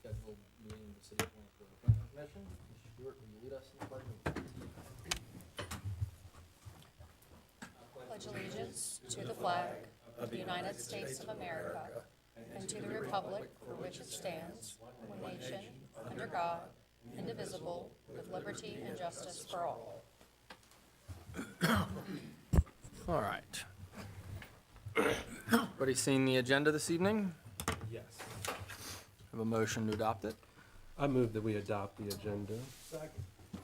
scheduled meeting of the City of Waynesboro Planning Commission. Mr. Stewart, will you lead us in the pledge of allegiance? Pledge allegiance to the flag of the United States of America and to the republic for which it stands, one nation, under God, indivisible, with liberty and justice for all. All right. Everybody seen the agenda this evening? Yes. Have a motion to adopt it? I move that we adopt the agenda. Second.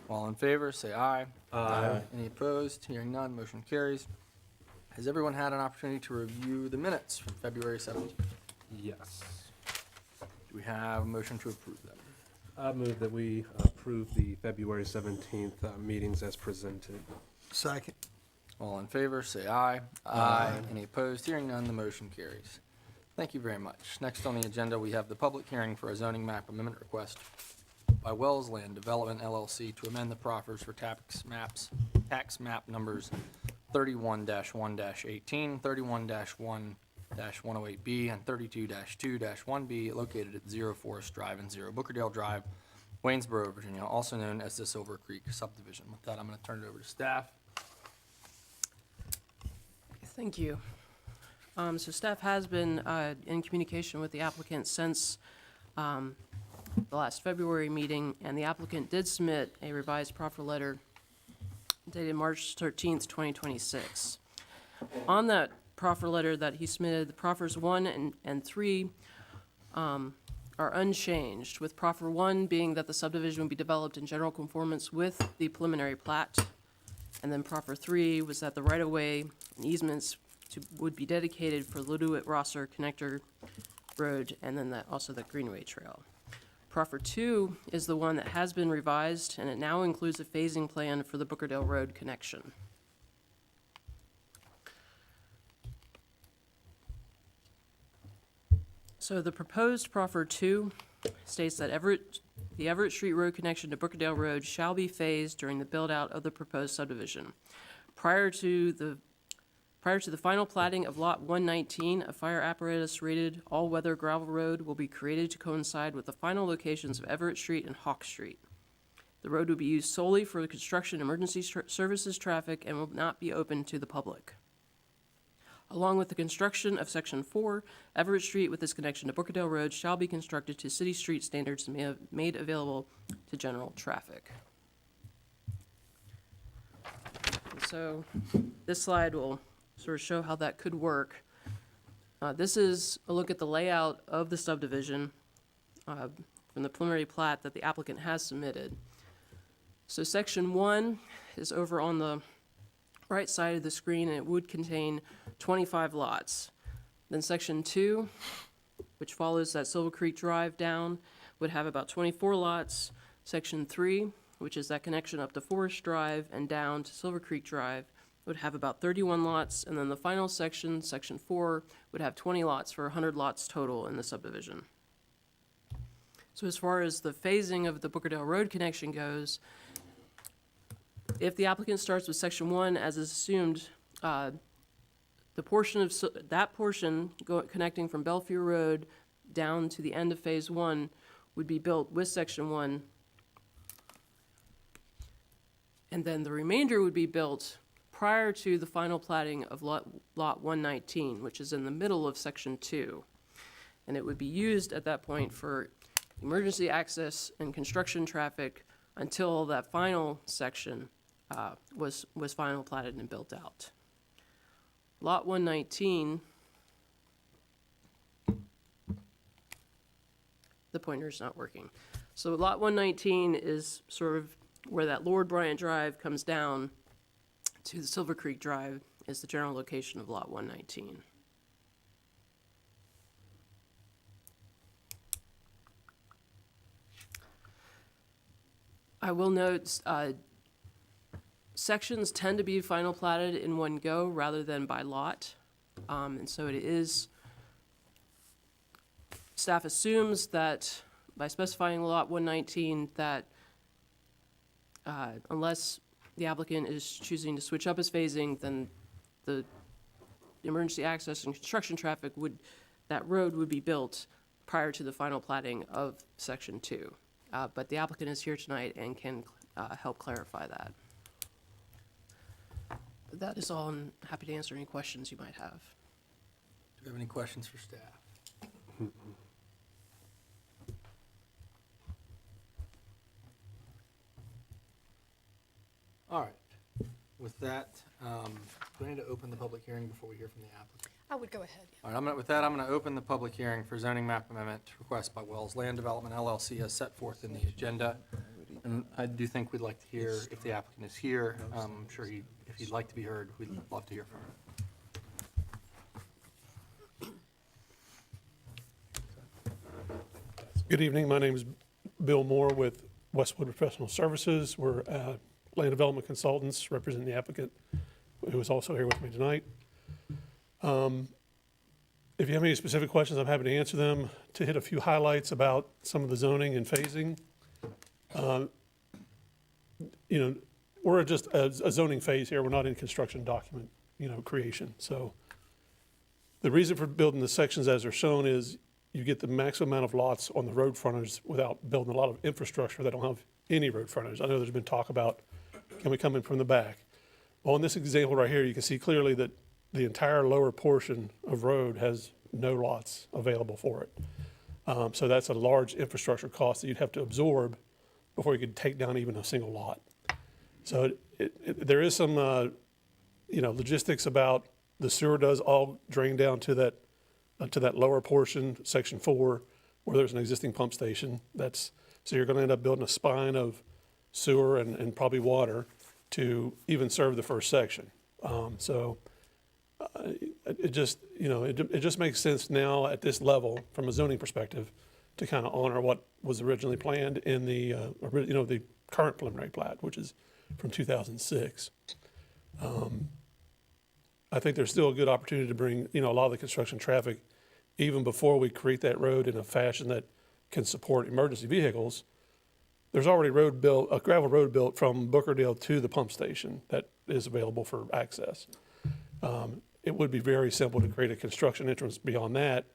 All in favor, say aye. Aye. Any opposed? Hearing none, motion carries. Has everyone had an opportunity to review the minutes from February 17th? Yes. Do we have a motion to approve them? I move that we approve the February 17th meetings as presented. Second. All in favor, say aye. Aye. Any opposed? Hearing none, the motion carries. Thank you very much. Next on the agenda, we have the public hearing for a zoning map amendment request by Wells Land Development LLC to amend the proffers for tax map numbers 31-1-18, 31-1-108B, and 32-2-1B located at 0 Forest Drive and 0 Bookerdale Drive, Waynesboro, Virginia, also known as the Silver Creek subdivision. With that, I'm going to turn it over to staff. Thank you. So staff has been in communication with the applicant since the last February meeting, and the applicant did submit a revised proffer letter dated March 13th, 2026. On that proffer letter that he submitted, the proffers 1 and 3 are unchanged, with proffer 1 being that the subdivision would be developed in general conformance with the preliminary plat, and then proffer 3 was that the right-of-way and easements would be dedicated for Leduit-Rosser Connector Road, and then also the Greenway Trail. Proffer 2 is the one that has been revised, and it now includes a phasing plan for the Bookerdale Road connection. So the proposed proffer 2 states that the Everett Street Road connection to Bookerdale Road shall be phased during the build-out of the proposed subdivision. Prior to the final platting of Lot 119, a fire apparatus rated all-weather gravel road will be created to coincide with the final locations of Everett Street and Hawk Street. The road will be used solely for construction emergency services traffic and will not be open to the public. Along with the construction of Section 4, Everett Street with its connection to Bookerdale Road shall be constructed to city street standards and made available to general traffic. And so this slide will sort of show how that could work. This is a look at the layout of the subdivision from the preliminary plat that the applicant has submitted. So Section 1 is over on the right side of the screen, and it would contain 25 lots. Then Section 2, which follows that Silver Creek Drive down, would have about 24 lots. Section 3, which is that connection up to Forest Drive and down to Silver Creek Drive, would have about 31 lots, and then the final section, Section 4, would have 20 lots for 100 lots total in the subdivision. So as far as the phasing of the Bookerdale Road connection goes, if the applicant starts with Section 1, as is assumed, the portion of that portion connecting from Bellevue Road down to the end of Phase 1 would be built with Section 1, and then the remainder would be built prior to the final platting of Lot 119, which is in the middle of Section 2. And it would be used at that point for emergency access and construction traffic until that final section was final platted and built out. Lot 119, the pointer's not working. So Lot 119 is sort of where that Lord Bryant Drive comes down to the Silver Creek Drive, is the general location of Lot 119. I will note sections tend to be final platted in one go rather than by lot. And so it is, staff assumes that by specifying lot 119 that unless the applicant is choosing to switch up his phasing, then the emergency access and construction traffic that road would be built prior to the final plating of Section 2. But the applicant is here tonight and can help clarify that. But that is all. I'm happy to answer any questions you might have. Do you have any questions for staff? All right. With that, do I need to open the public hearing before we hear from the applicant? I would go ahead. All right, with that, I'm going to open the public hearing for zoning map amendment request by Wells Land Development LLC as set forth in the agenda. And I do think we'd like to hear if the applicant is here. I'm sure if he'd like to be heard, we'd love to hear from him. Good evening. My name is Bill Moore with Westwood Professional Services. We're land development consultants representing the applicant, who is also here with me tonight. If you have any specific questions, I'm happy to answer them. To hit a few highlights about some of the zoning and phasing, we're just a zoning phase here. We're not in construction document, creation. So the reason for building the sections as they're shown is you get the maximum amount of lots on the road frontage without building a lot of infrastructure that don't have any road frontage. I know there's been talk about, can we come in from the back? Well, in this example right here, you can see clearly that the entire lower portion of road has no lots available for it. So that's a large infrastructure cost that you'd have to absorb before you could take down even a single lot. So there is some, logistics about the sewer does all drain down to that lower portion, section 4, where there's an existing pump station. So you're going to end up building a spine of sewer and probably water to even serve the first section. It just makes sense now at this level from a zoning perspective to kind of honor what was originally planned in the current preliminary plat, which is from 2006. I think there's still a good opportunity to bring, a lot of the construction traffic even before we create that road in a fashion that can support emergency vehicles. There's already a gravel road built from Bookerdale to the pump station that is available for access. It would be very simple to create a construction entrance beyond that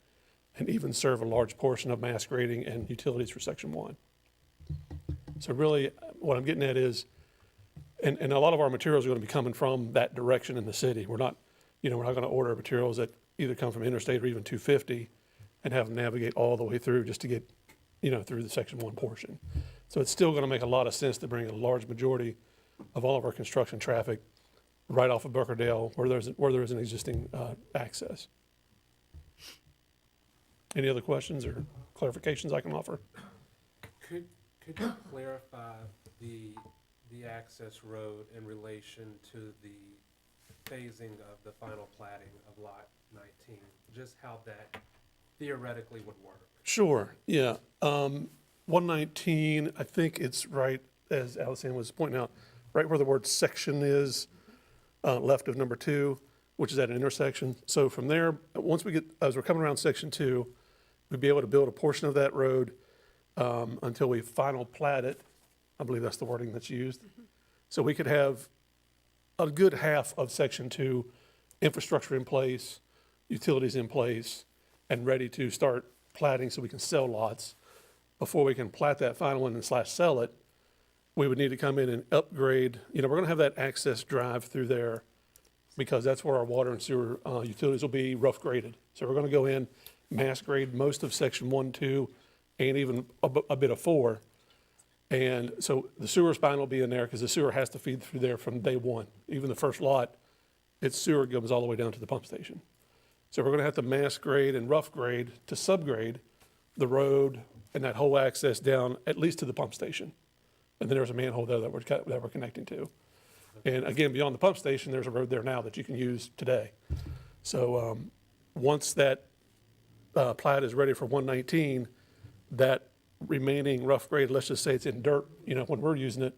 and even serve a large portion of mass grading and utilities for Section 1. So really, what I'm getting at is, and a lot of our materials are going to be coming from that direction in the city. We're not going to order materials that either come from interstate or even 250 and have them navigate all the way through just to get, through the Section 1 portion. So it's still going to make a lot of sense to bring a large majority of all of our construction traffic right off of Bookerdale where there's an existing access. Any other questions or clarifications I can offer? Could you clarify the access road in relation to the phasing of the final plating of Lot 19? Just how that theoretically would work? Sure, yeah. 119, I think it's right, as Allison was pointing out, right where the word section is, left of number 2, which is at an intersection. So from there, as we're coming around Section 2, we'd be able to build a portion of that road until we final plat it. I believe that's the wording that's used. So we could have a good half of Section 2 infrastructure in place, utilities in place, and ready to start platting so we can sell lots. Before we can plat that final one and /sell it, we would need to come in and upgrade. We're going to have that access drive through there because that's where our water and sewer utilities will be rough graded. So we're going to go in, mass grade most of Section 1, 2, and even a bit of 4. And so the sewer spine will be in there because the sewer has to feed through there from day one. Even the first lot, its sewer goes all the way down to the pump station. So we're going to have to mass grade and rough grade to subgrade the road and that whole access down at least to the pump station. And then there's a manhole there that we're connecting to. And again, beyond the pump station, there's a road there now that you can use today. So once that plat is ready for 119, that remaining rough grade, let's just say it's in dirt, when we're using it,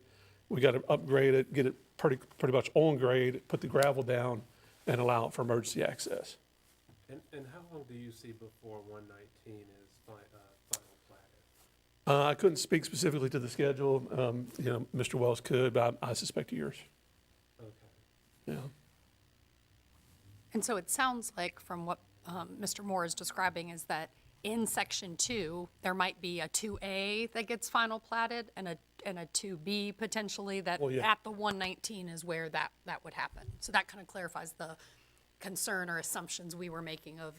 we got to upgrade it, get it pretty much on grade, put the gravel down, and allow it for emergency access. And how long do you see before 119 is final platted? I couldn't speak specifically to the schedule. Mr. Wells could, but I suspect years. Okay. Yeah. And so it sounds like from what Mr. Moore is describing is that in section 2, there might be a 2A that gets final platted and a 2B potentially that Well, yeah. at the 119 is where that would happen. So that kind of clarifies the concern or assumptions we were making of,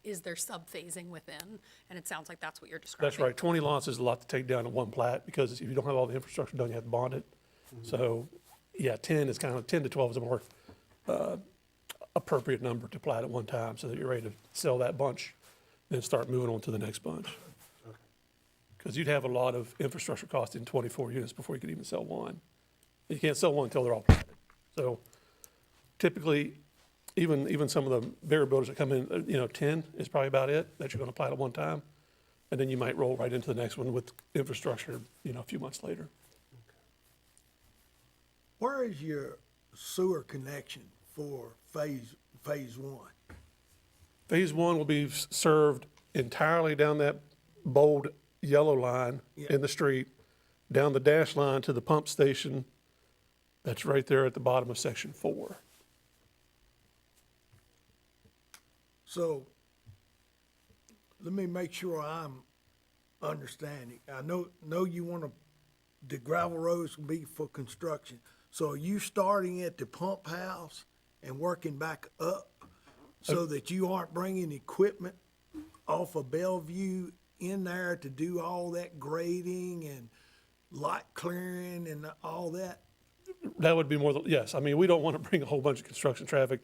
is there sub-phasing within? And it sounds like that's what you're describing. That's right. 20 lots is a lot to take down in one plat because if you don't have all the infrastructure done, you have to bond it. So, yeah, 10 to 12 is a more appropriate number to plat at one time so that you're ready to sell that bunch, then start moving on to the next bunch. Because you'd have a lot of infrastructure cost in 24 units before you could even sell one. You can't sell one until they're all platted. So typically, even some of the bigger builders that come in, 10 is probably about it that you're going to plat at one time. And then you might roll right into the next one with infrastructure, a few months later. Where is your sewer connection for phase one? Phase one will be served entirely down that bold yellow line in the street, down the dash line to the pump station that's right there at the bottom of section 4. So, let me make sure I'm understanding. I know you want the gravel roads to be for construction. So are you starting at the pump house and working back up so that you aren't bringing equipment off of Bellevue in there to do all that grading and lot clearing and all that? That would be more, yes. I mean, we don't want to bring a whole bunch of construction traffic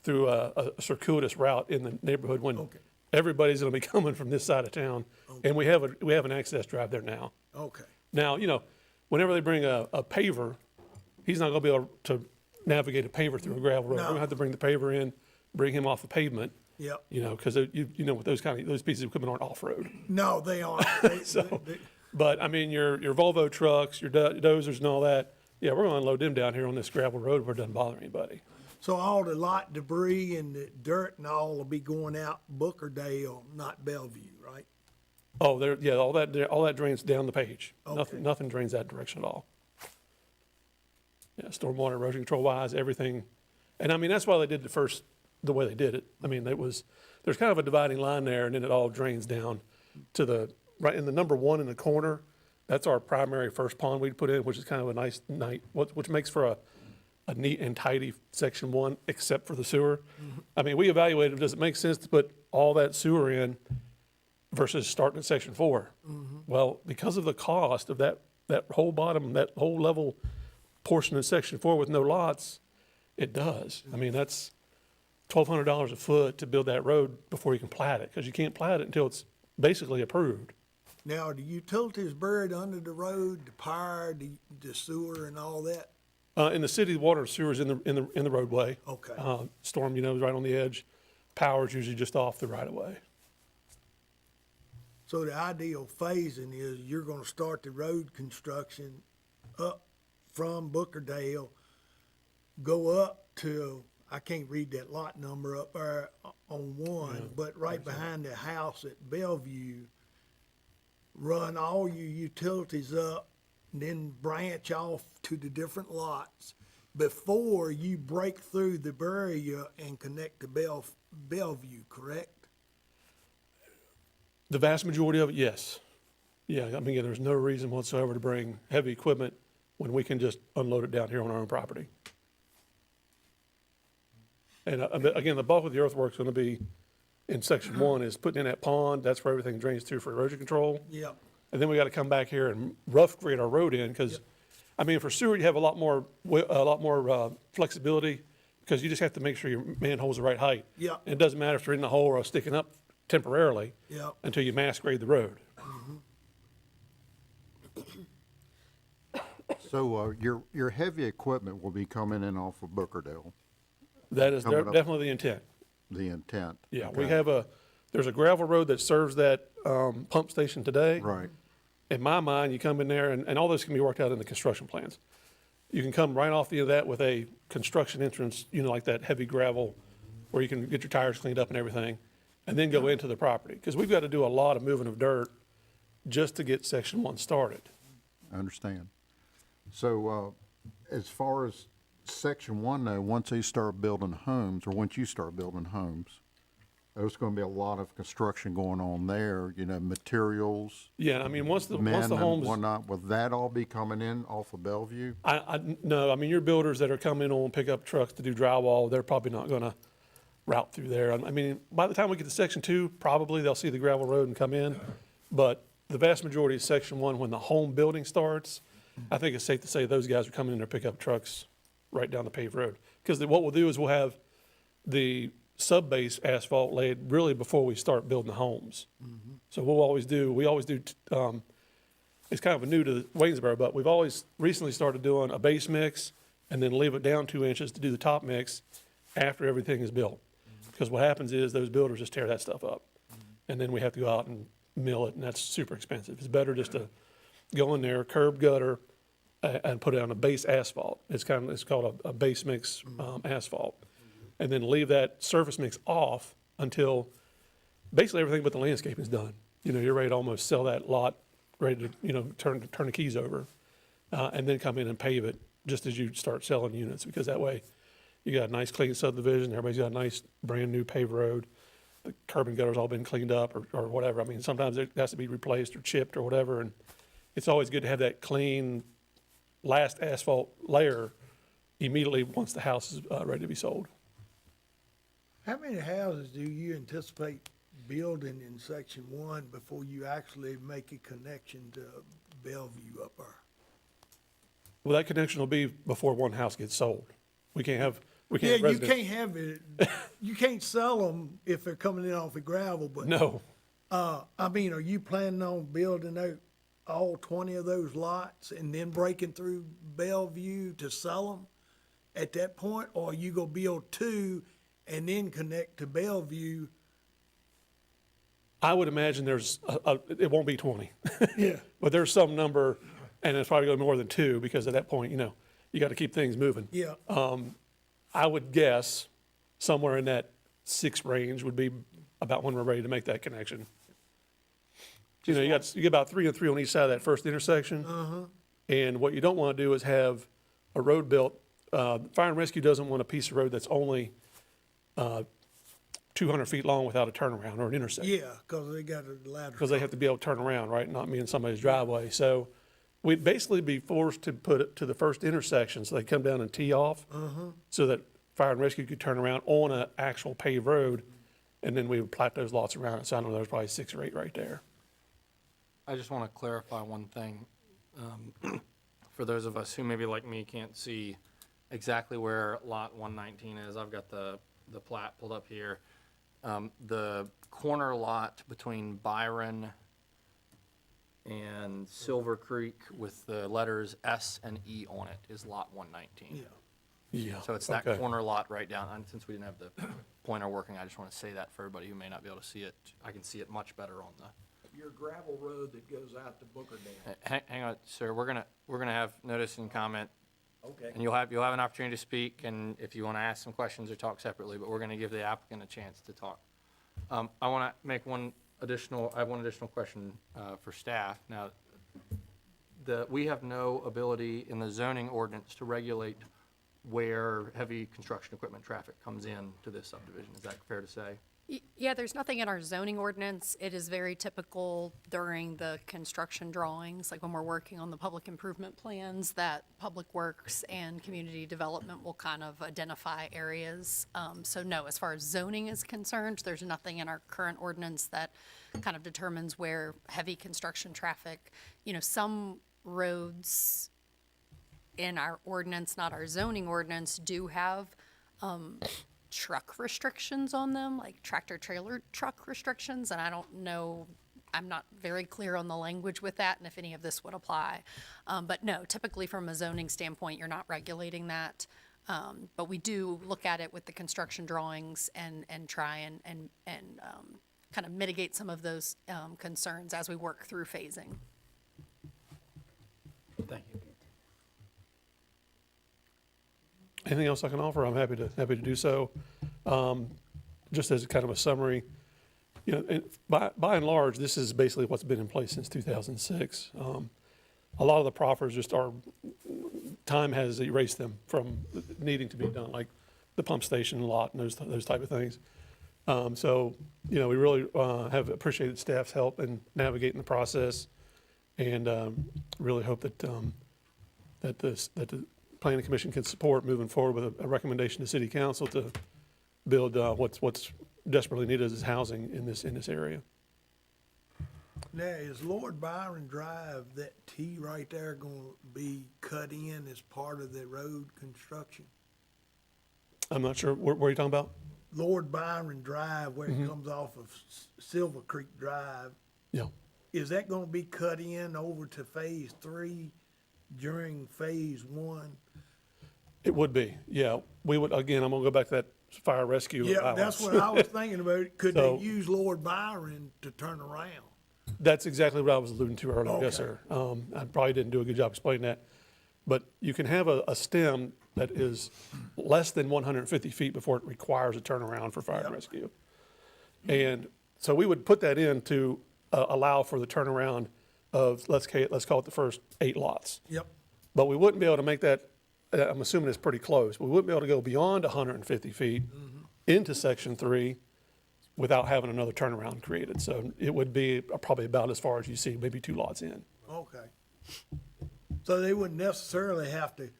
through a circuitous route in the neighborhood when everybody's going to be coming from this side of town. And we have an access drive there now. Okay. Now, whenever they bring a paver, he's not going to be able to navigate a paver through a gravel road. No. We're going to have to bring the paver in, bring him off the pavement. Yep. Because with those pieces of equipment aren't off-road. No, they aren't. So, but I mean, your Volvo trucks, your dozers and all that, yeah, we're going to unload them down here on this gravel road where it doesn't bother anybody. So all the lot debris and the dirt and all will be going out Bookerdale, not Bellevue, right? Oh, all that drains down the page. Okay. Nothing drains that direction at all. Yeah, stormwater erosion control wise, everything. And I mean, that's why they did the way they did it. I mean, there's kind of a dividing line there and then it all drains down to right in the number 1 in the corner. That's our primary first pond we'd put in, which is kind of a nice, which makes for a neat and tidy section 1, except for the sewer. I mean, we evaluated, does it make sense to put all that sewer in versus starting at section 4? Well, because of the cost of that whole bottom, that whole level portion of section 4 with no lots, it does. I mean, that's $1,200 a foot to build that road before you can plat it, because you can't plat it until it's basically approved. Now, are the utilities buried under the road, the power, the sewer and all that? In the city, the water and sewer is in the roadway. Okay. Storm, is right on the edge. Power's usually just off the right of way. So the ideal phasing is you're gonna start the road construction up from Bookerdale, go up to, I can't read that lot number up there on 1, but right behind the house at Bellevue, run all your utilities up, and then branch off to the different lots before you break through the barrier and connect to Bellevue, correct? The vast majority of it, yes. Yeah, I mean, again, there's no reason whatsoever to bring heavy equipment when we can just unload it down here on our own property. And again, the bulk of the earthwork's going to be in section 1 is putting in that pond. That's where everything drains through for erosion control. Yep. And then we got to come back here and rough grade our road in because, I mean, for sewer, you have a lot more flexibility because you just have to make sure your manhole's the right height. Yep. And it doesn't matter if they're in the hole or sticking up temporarily Yep. until you mass grade the road. So your heavy equipment will be coming in off of Bookerdale, That is Coming up. definitely the intent. the intent? Yeah, Okay. we have there's a gravel road that serves that pump station today. Right, In my mind, you come in there, and all this can be worked out in the construction plans. You can come right off the end of that with a construction entrance, like that heavy gravel, where you can get your tires cleaned up and everything, and then go into the property. Because we've got to do a lot of moving of dirt just to get section 1 started. I understand. So, as far as section 1 though, once they start building homes, or once you start building homes, there's gonna be a lot of construction going on there, you know, materials, Yeah, I mean, once the men and homes, whatnot. Will that all be coming in off of Bellevue? no, I mean, your builders that are coming on pickup trucks to do drywall, they're probably not gonna route through there. I mean, by the time we get to section 2, probably they'll see the gravel road and come in. But the vast majority of section 1, when the home building starts, I think it's safe to say those guys are coming in their pickup trucks right down the paved road. Because what we'll do is we'll have the sub-base asphalt laid really before we start building the homes. So we always do, it's kind of new to Waynesboro, but we've always recently started doing a base mix and then leave it down 2 inches to do the top mix after everything is built. Because what happens is those builders just tear that stuff up. And then we have to go out and mill it, and that's super expensive. It's better just to go in there, curb gutter, and put it on a base asphalt. It's called a base mix asphalt. And then leave that surface mix off until basically everything but the landscape is done. You know, you're ready to almost sell that lot, ready to, you know, turn the keys over, and then come in and pave it just as you start selling units, because that way you got a nice clean subdivision, everybody's got a nice brand-new paved road, the curb and gutter's all been cleaned up or whatever. I mean, sometimes it has to be replaced or chipped or whatever, and it's always good to have that clean last asphalt layer immediately once the house is ready to be sold. How many houses do you anticipate building in section 1 before you actually make a connection to Bellevue up there? Well, that connection will be before one house gets sold. We can't have Yeah, you residents. can't have it, you can't sell them if they're coming in off of gravel, but. No, I mean, are you planning on building out all 20 of those lots and then breaking through Bellevue to sell them at that point? Or are you gonna build 2 and then connect to Bellevue? I would imagine it won't be 20. Yeah. But there's some number, and it's probably going to be more than 2, because at that point, you know, you got to keep things moving. Yeah, I would guess somewhere in that 6 range would be about when we're ready to make that connection. You know, you get about 3 and 3 on each side of that first intersection. And what you don't want to do is have a road built. Fire and Rescue doesn't want a piece of road that's only 200 feet long without a turnaround or an intersection. yeah, cause they got a ladder. Because they have to be able to turn around, right, not be in somebody's driveway. So we'd basically be forced to put it to the first intersection, so they come down and tee off, so that Fire and Rescue could turn around on an actual paved road, and then we would plat those lots around it. So I don't know, there's probably 6 or 8 right there. I just want to clarify one thing. For those of us who maybe like me can't see exactly where lot 119 is, I've got the plat pulled up here. The corner lot between Byron and Silver Creek with the letters S and E on it is lot 119. Yeah. So it's that okay. corner lot right down, and since we didn't have the pointer working, I just want to say that for everybody who may not be able to see it. I can see it much better on the. Your gravel road that goes out to Booker Dam. Hang on, sir, we're gonna have notice and comment, Okay. and you'll have an opportunity to speak, and if you want to ask some questions or talk separately, but we're gonna give the applicant a chance to talk. I want to make I have one additional question, for staff. Now, we have no ability in the zoning ordinance to regulate where heavy construction equipment traffic comes in to this subdivision. Is that fair to say? Yeah, there's nothing in our zoning ordinance. It is very typical during the construction drawings, like when we're working on the public improvement plans, that Public Works and Community Development will kind of identify areas. So no, as far as zoning is concerned, there's nothing in our current ordinance that kind of determines where heavy construction traffic, some roads in our ordinance, not our zoning ordinance, do have, truck restrictions on them, like tractor trailer truck restrictions, and I don't know, I'm not very clear on the language with that and if any of this would apply. But no, typically from a zoning standpoint, you're not regulating that. But we do look at it with the construction drawings and try and kind of mitigate some of those concerns as we work through phasing. Thank you. Anything else I can offer? I'm happy to do so. Just as kind of a summary, and by and large, this is basically what's been in place since 2006. A lot of the proffers time has erased them from needing to be done, like the pump station lot and those type of things. So, you know, we really have appreciated staff's help in navigating the process, and really hope that that the planning commission can support moving forward with a recommendation to city council to build what's desperately needed as housing in this area. Now, is Lord Byron Drive, that T right there, gonna be cut in as part of the road construction? I'm not sure, where are you talking about? Lord Byron Drive, where it comes off of Silver Creek Drive, Yeah. is that gonna be cut in over to phase 3 during phase 1? It would be, yeah. We would, again, I'm gonna go back to that fire rescue Yeah, that's allowance. what I was thinking about. Could they So- use Lord Byron to turn around? That's exactly what I was alluding to earlier, yes, Okay. sir. I probably didn't do a good job explaining that. But you can have a stem that is less than 150 feet before it requires a turnaround for fire and rescue. And so we would put that in to allow for the turnaround of, let's call it the first 8 lots. Yep. But we wouldn't be able to make that, I'm assuming it's pretty close, we wouldn't be able to go beyond 150 feet into section 3 without having another turnaround created. So it would be probably about as far as you see, maybe 2 lots in. Okay. So they wouldn't necessarily have to,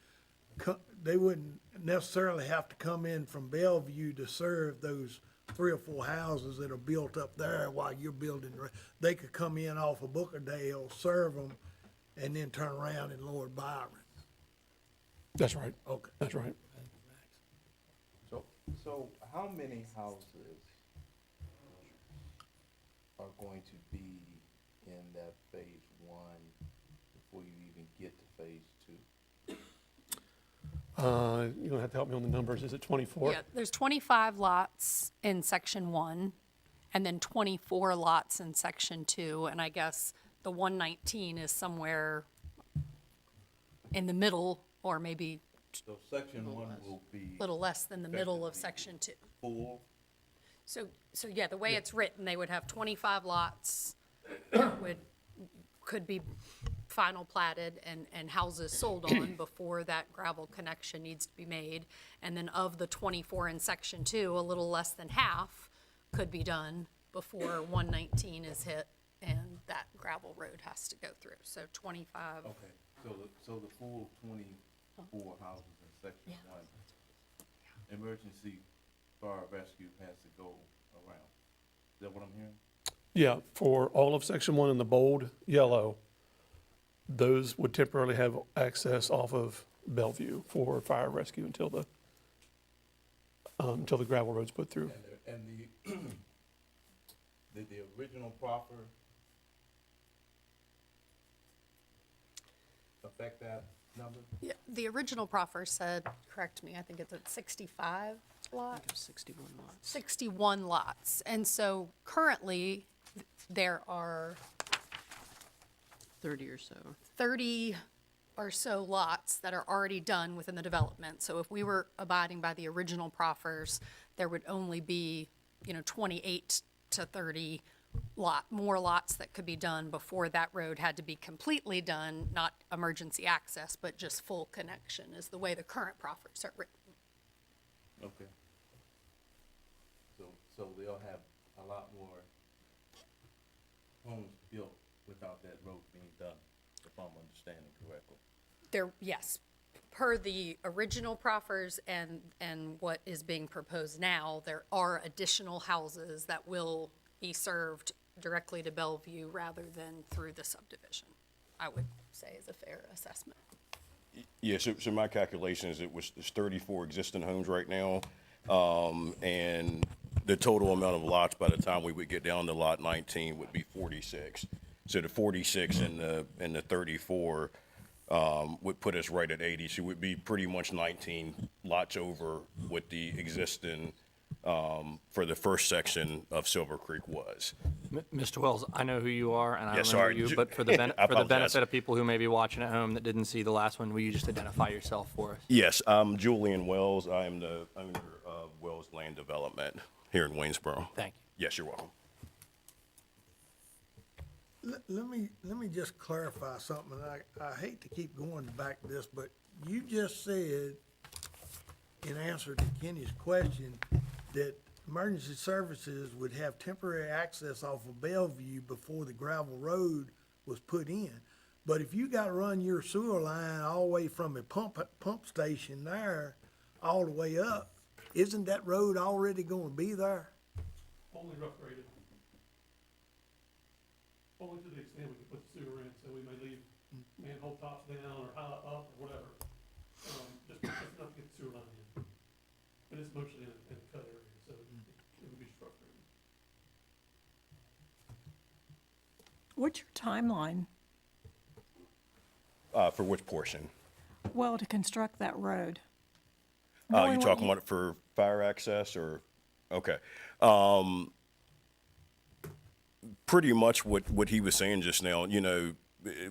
they wouldn't necessarily have to come in from Bellevue to serve those 3 or 4 houses that are built up there while you're building. They could come in off of Bookerdale, serve them, and then turn around in Lord Byron. That's right. Okay. That's right. So how many houses are going to be in that phase 1 before you even get to phase 2? You're gonna have to help me on the numbers. Is it 24? Yeah, there's 25 lots in section 1, and then 24 lots in section 2, and I guess the 119 is somewhere in the middle, or maybe So section 1 will be a little less than the middle of section 2. full. So yeah, the way it's written, they would have 25 lots that could be final platted and houses sold on before that gravel connection needs to be made. And then of the 24 in section 2, a little less than half could be done before 119 is hit and that gravel road has to go through. So 25. Okay, so the full 24 houses in section 1, emergency fire rescue has to go around. Is that what I'm hearing? Yeah, for all of section 1 in the bold yellow, those would temporarily have access off of Bellevue for fire rescue until the gravel road's put through. And the original proffer affect that number? Yeah, the original proffer said, correct me, I think it's at 65 lots. 61 lots. 61 lots. And so currently, there are 30 or so. 30 or so lots that are already done within the development. So if we were abiding by the original proffers, there would only be, 28 to 30 more lots that could be done before that road had to be completely done, not emergency access, but just full connection is the way the current proffers are written. Okay. So they'll have a lot more homes built without that road being done, if I'm understanding correctly. Yes, per the original proffers and what is being proposed now, there are additional houses that will be served directly to Bellevue rather than through the subdivision, I would say is a fair assessment. Yeah, so my calculation is there's 34 existing homes right now, and the total amount of lots by the time we would get down to lot 19 would be 46. So the 46 and the 34 would put us right at 80. So it would be pretty much 19 lots over what the existing for the first section of Silver Creek was. Mr. Wells, I know who you are, and I Yeah, don't know sorry. you, but for the I apologize. benefit of people who may be watching at home that didn't see the last one, will you just identify yourself for us? Yes, I'm Julian Wells. I am the owner of Wells Land Development here in Waynesboro. Thank you. Yes, you're welcome. Let me just clarify something. I hate to keep going back to this, but you just said, in answer to Kenny's question, that emergency services would have temporary access off of Bellevue before the gravel road was put in. But if you gotta run your sewer line all the way from a pump station there, all the way up, isn't that road already gonna be there? Only rough graded. Only to the extent we can put the sewer in, so we may leave manhole tops down or high up or whatever. Just enough to get the sewer line in. But it's mostly in a cut area, so it would be just rough graded. What's your timeline? For which portion? Well, to construct that road? You Knowing what talking about it for fire access or, okay. Pretty much what he was saying just now, you know,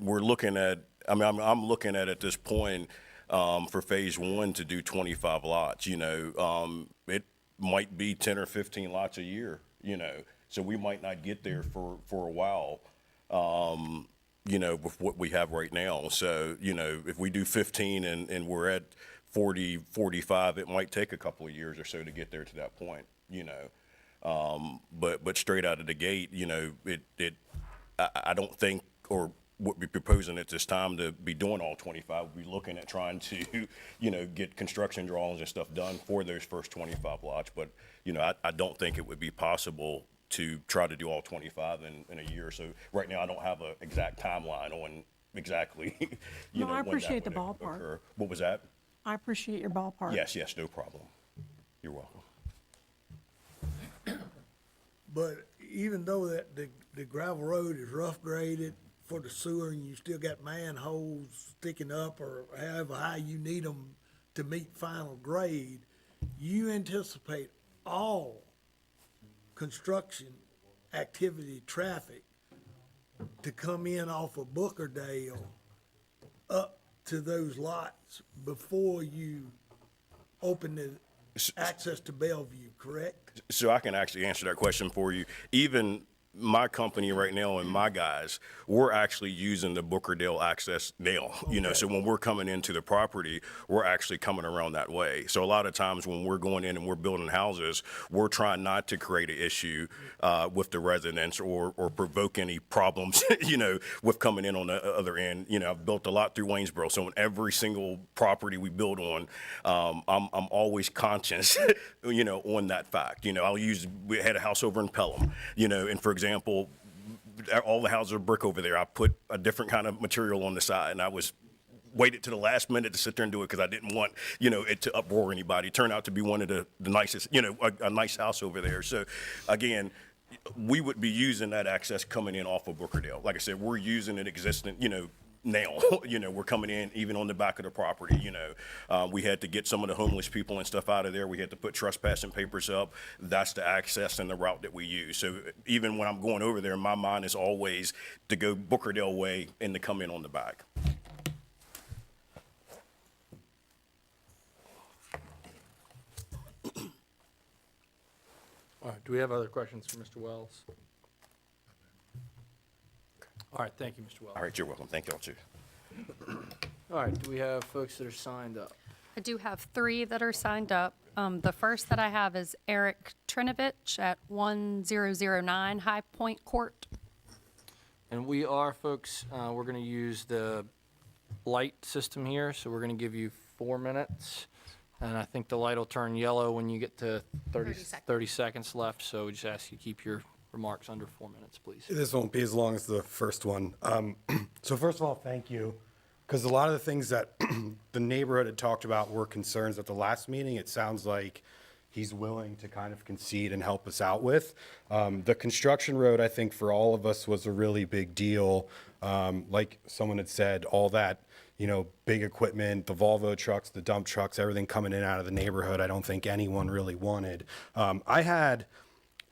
we're looking at, I mean, I'm looking at this point, for phase one to do 25 lots, you know. It might be 10 or 15 lots a year, you know, so we might not get there for a while. You know, with what we have right now. So, you know, if we do 15 and we're at 40, 45, it might take a couple of years or so to get there to that point, you know. But straight out of the gate, you know, I don't think, or what we're proposing at this time to be doing all 25, we'll be looking at trying to, you know, get construction drawings and stuff done for those first 25 lots. But, you know, I don't think it would be possible to try to do all 25 in a year. So right now, I don't have an exact timeline on exactly, you No, know, I when that appreciate the would ballpark. occur. What was that? I appreciate your ballpark. Yes, no problem. You're welcome. But even though that the gravel road is rough graded for the sewer and you still got manholes sticking up or however high you need them to meet final grade, you anticipate all construction activity traffic to come in off of Bookerdale up to those lots before you open the access to Bellevue, correct? So I can actually answer that question for you. Even my company right now and my guys, we're actually using the Bookerdale access now, you know, so when we're coming into the property, we're actually coming around that way. So a lot of times when we're going in and we're building houses, we're trying not to create an issue with the residents or provoke any problems, you know, with coming in on the other end. You know, I've built a lot through Waynesboro, so on every single property we build on, I'm always conscious, you know, on that fact. You know, we had a house over in Pelham, you know, and for example, all the houses are brick over there. I put a different kind of material on the side, and I waited to the last minute to sit there and do it because I didn't want, you know, it to uproar anybody. It turned out to be one of the nicest, you know, a nice house over there. So again, we would be using that access coming in off of Bookerdale. Like I said, we're using an existing, you know, now, you know, we're coming in even on the back of the property, you know. We had to get some of the homeless people and stuff out of there. We had to put trespassing papers up. That's the access and the route that we use. So even when I'm going over there, my mind is always to go Bookerdale way and to come in on the back. All right, do we have other questions for Mr. Wells? All right, thank you, Mr. Wells. All right, you're welcome. Thank y'all too. All right, do we have folks that are signed up? I do have 3 that are signed up. The first that I have is Eric Trinovich at 1009 High Point Court. And we are, folks, we're going to use the light system here, so we're going to give you 4 minutes. And I think the light will turn yellow when you get to 30 seconds left, so we just ask you to keep your remarks under 4 minutes, please. This won't be as long as the first one. So first of all, thank you, because a lot of the things that the neighborhood had talked about were concerns at the last meeting. It sounds like he's willing to kind of concede and help us out with. The construction road, I think, for all of us was a really big deal. Like someone had said, all that, you know, big equipment, the Volvo trucks, the dump trucks, everything coming in and out of the neighborhood, I don't think anyone really wanted. I had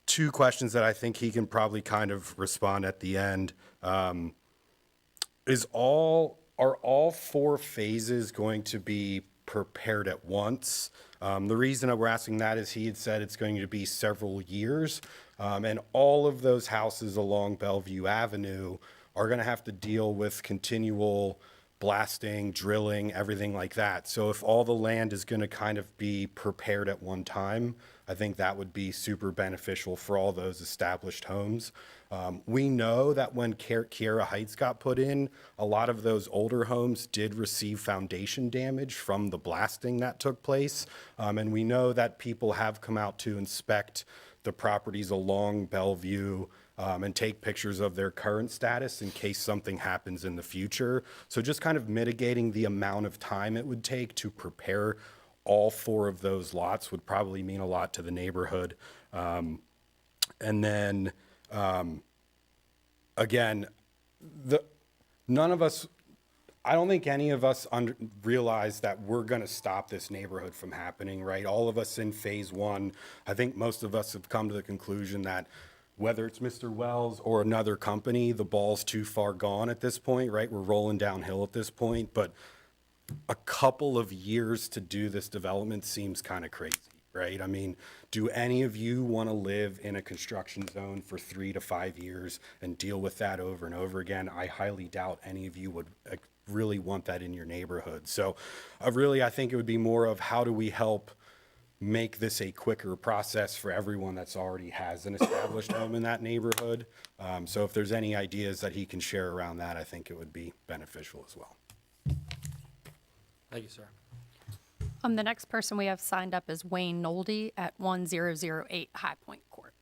2 questions that I think he can probably kind of respond at the end. Are all 4 phases going to be prepared at once? The reason we're asking that is he had said it's going to be several years, and all of those houses along Bellevue Avenue are going to have to deal with continual blasting, drilling, everything like that. So if all the land is going to kind of be prepared at one time, I think that would be super beneficial for all those established homes. We know that when Kiera Heights got put in, a lot of those older homes did receive foundation damage from the blasting that took place. And we know that people have come out to inspect the properties along Bellevue and take pictures of their current status in case something happens in the future. So just kind of mitigating the amount of time it would take to prepare all 4 of those lots would probably mean a lot to the neighborhood. And then, again, none of us, I don't think any of us realize that we're going to stop this neighborhood from happening, right? All of us in phase 1, I think most of us have come to the conclusion that whether it's Mr. Wells or another company, the ball's too far gone at this point, right? We're rolling downhill at this point, but a couple of years to do this development seems kind of crazy, right? I mean, do any of you want to live in a construction zone for 3 to 5 years and deal with that over and over again? I highly doubt any of you would really want that in your neighborhood. So I think it would be more of how do we help make this a quicker process for everyone that's already has an established home in that neighborhood. So if there's any ideas that he can share around that, I think it would be beneficial as well. Thank you, sir. The next person we have signed up is Wayne Nolde at 1008 High Point Court.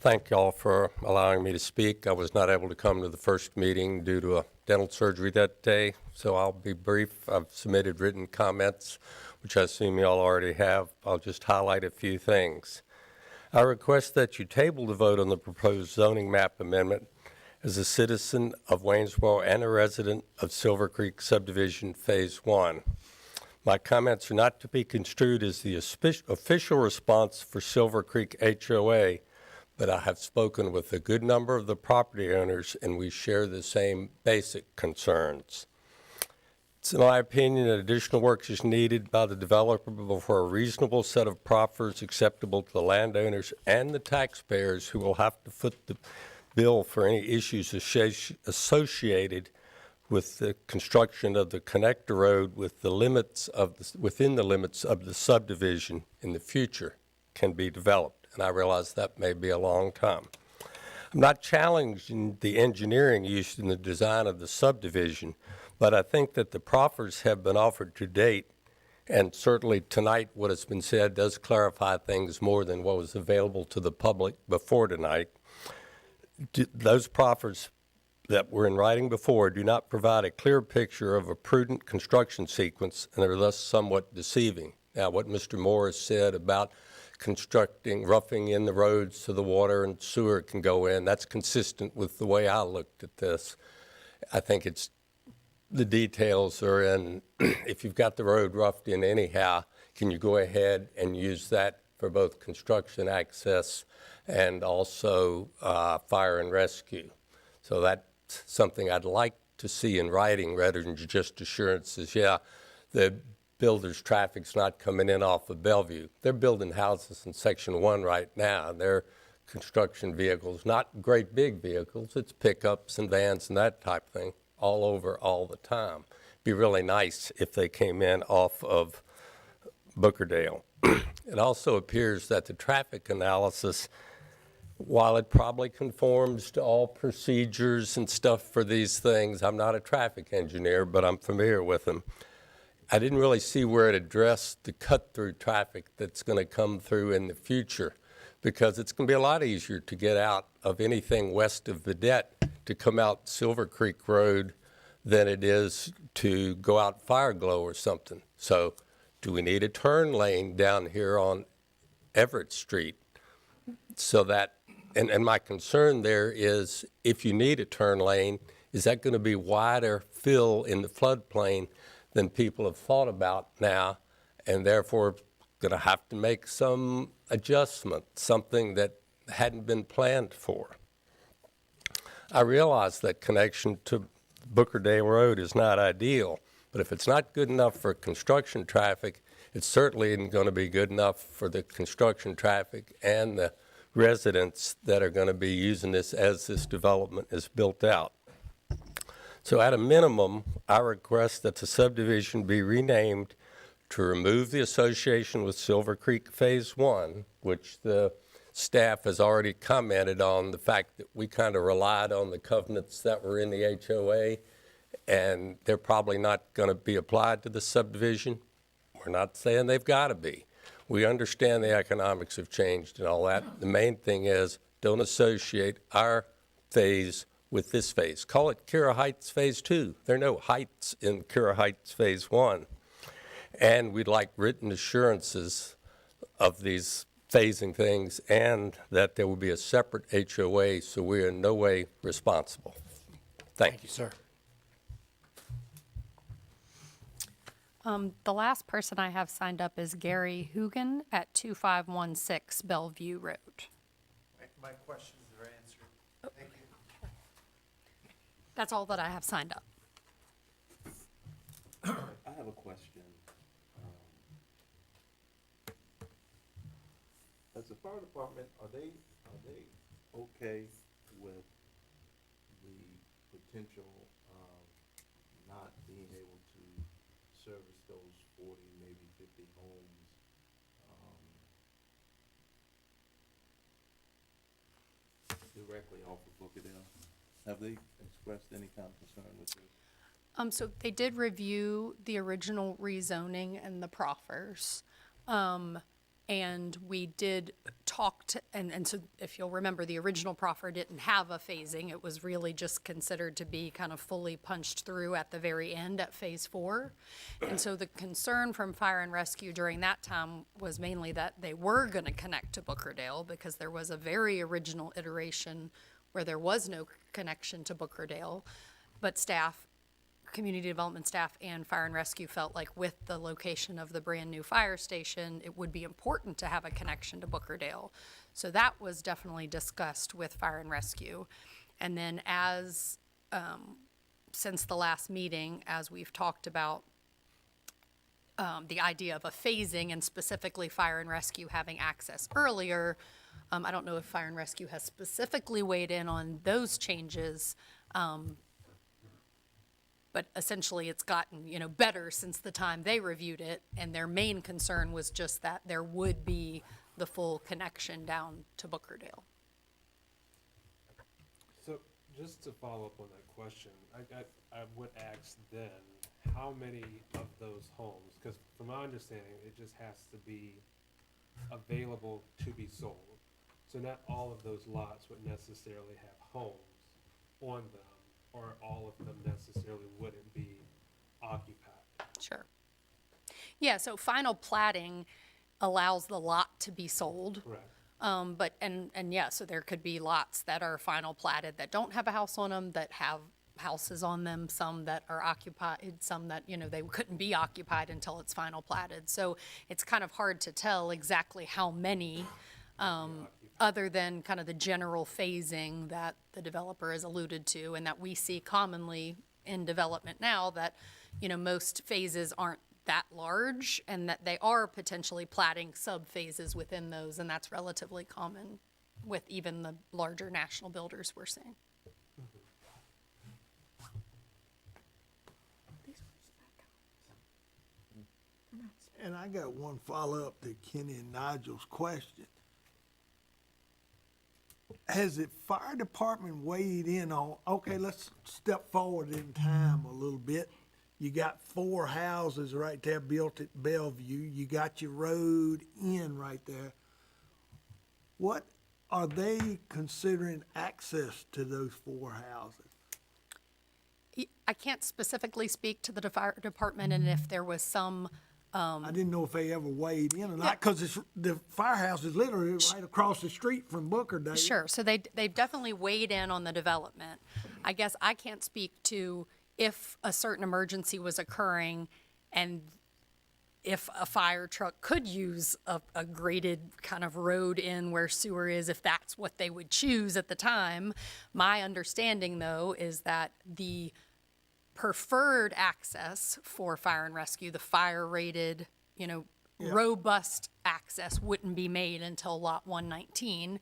Thank y'all for allowing me to speak. I was not able to come to the first meeting due to a dental surgery that day, so I'll be brief. I've submitted written comments, which I assume y'all already have. I'll just highlight a few things. I request that you table the vote on the proposed zoning map amendment as a citizen of Waynesboro and a resident of Silver Creek Subdivision Phase 1. My comments are not to be construed as the official response for Silver Creek HOA, but I have spoken with a good number of the property owners, and we share the same basic concerns. It's in my opinion that additional work is needed by the developer before a reasonable set of proffers acceptable to the landowners and the taxpayers who will have to foot the bill for any issues associated with the construction of the connector road with the limits of within the limits of the subdivision in the future can be developed. And I realize that may be a long time. I'm not challenging the engineering used in the design of the subdivision, but I think that the proffers have been offered to date, and certainly tonight what has been said does clarify things more than what was available to the public before tonight. Those proffers that were in writing before do not provide a clear picture of a prudent construction sequence and are thus somewhat deceiving. Now, what Mr. Morris said about constructing, roughing in the roads so the water and sewer can go in, that's consistent with the way I looked at this. I think it's the details are in, if you've got the road roughed in anyhow, can you go ahead and use that for both construction access and also fire and rescue? So that's something I'd like to see in writing rather than just assurances, yeah, the builder's traffic's not coming in off of Bellevue. They're building houses in Section 1 right now. They're construction vehicles, not great big vehicles. It's pickups and vans and that type of thing all over all the time. Be really nice if they came in off of Bookerdale. It also appears that the traffic analysis, while it probably conforms to all procedures and stuff for these things, I'm not a traffic engineer, but I'm familiar with them. I didn't really see where it addressed the cut-through traffic that's going to come through in the future, because it's going to be a lot easier to get out of anything west of Vedette to come out Silver Creek Road than it is to go out Fireglow or something. So do we need a turn lane down here on Everett Street? So that, and my concern there is if you need a turn lane, is that going to be wider fill in the floodplain than people have thought about now, and therefore going to have to make some adjustment, something that hadn't been planned for. I realize that connection to Bookerdale Road is not ideal, but if it's not good enough for construction traffic, it certainly isn't going to be good enough for the construction traffic and the residents that are going to be using this as this development is built out. So at a minimum, I request that the subdivision be renamed to remove the association with Silver Creek Phase 1, which the staff has already commented on the fact that we kind of relied on the covenants that were in the HOA, and they're probably not going to be applied to the subdivision. We're not saying they've got to be. We understand the economics have changed and all that. The main thing is don't associate our phase with this phase. Call it Kira Heights Phase 2. There are no heights in Kira Heights Phase 1. And we'd like written assurances of these phasing things and that there will be a separate HOA, so we are in no way responsible. Thank you, sir. The last person I have signed up is Gary Hugan at 2516 Bellevue Road. My questions are answered. Thank you. That's all that I have signed up. I have a question. As the fire department, are they okay with the potential not being able to service those 40, maybe 50 homes? Directly off of Bookerdale? Have they expressed any kind of concern with this? So they did review the original rezoning and the proffers. And we did talk to, and so if you'll remember, the original proffer didn't have a phasing. It was really just considered to be kind of fully punched through at the very end at Phase 4. And so the concern from Fire and Rescue during that time was mainly that they were going to connect to Bookerdale because there was a very original iteration where there was no connection to Bookerdale. But staff, community development staff and Fire and Rescue felt like with the location of the brand new fire station, it would be important to have a connection to Bookerdale. So that was definitely discussed with Fire and Rescue. And then as, since the last meeting, as we've talked about the idea of a phasing and specifically Fire and Rescue having access earlier, I don't know if Fire and Rescue has specifically weighed in on those changes, but essentially it's gotten, better since the time they reviewed it, and their main concern was just that there would be the full connection down to Bookerdale. So just to follow up on that question, I would ask then, how many of those homes, because from my understanding, it just has to be available to be sold. So not all of those lots would necessarily have homes on them, or all of them necessarily wouldn't be occupied. Sure. Yeah, so final platting allows the lot to be sold. Correct. But, and yeah, so there could be lots that are final platted that don't have a house on them, that have houses on them, some that are occupied, some that, they couldn't be occupied until it's final platted. So it's kind of hard to tell exactly how many, other than kind of the general phasing that the developer has alluded to and that we see commonly in development now, that, most phases aren't that large and that they are potentially platting sub-phases within those, and that's relatively common with even the larger national builders we're seeing. And I got one follow-up to Kenny and Nigel's question. Has the fire department weighed in on, okay, let's step forward in time a little bit. You got 4 houses right there built at Bellevue. You got your road in right there. What are they considering access to those 4 houses? I can't specifically speak to the fire department and if there was some, I didn't know if they ever weighed in or not, because the firehouse is literally right across the street from Bookerdale. Sure, so they've definitely weighed in on the development. I guess I can't speak to if a certain emergency was occurring and if a fire truck could use a graded kind of road in where sewer is, if that's what they would choose at the time. My understanding, though, is that the preferred access for fire and rescue, the fire-rated, robust access wouldn't be made until lot 119.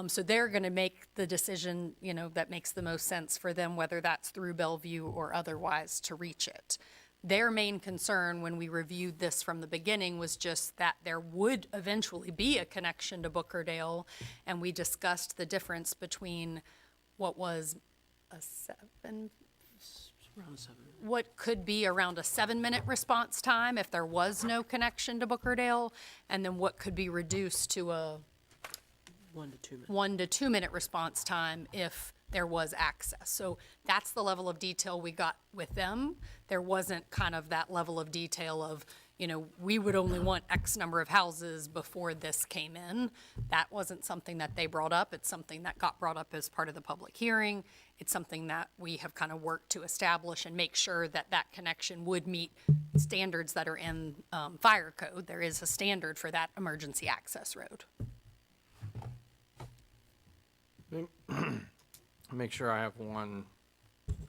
So they're going to make the decision, that makes the most sense for them, whether that's through Bellevue or otherwise, to reach it. Their main concern when we reviewed this from the beginning was just that there would eventually be a connection to Bookerdale, and we discussed the difference between what was a what could be around a 7-minute response time if there was no connection to Bookerdale, and then what could be reduced to a 1 to 2 minutes. 1 to 2 minute response time if there was access. So that's the level of detail we got with them. There wasn't kind of that level of detail of, we would only want X number of houses before this came in. That wasn't something that they brought up. It's something that got brought up as part of the public hearing. It's something that we have kind of worked to establish and make sure that that connection would meet standards that are in fire code. There is a standard for that emergency access road. Make sure I have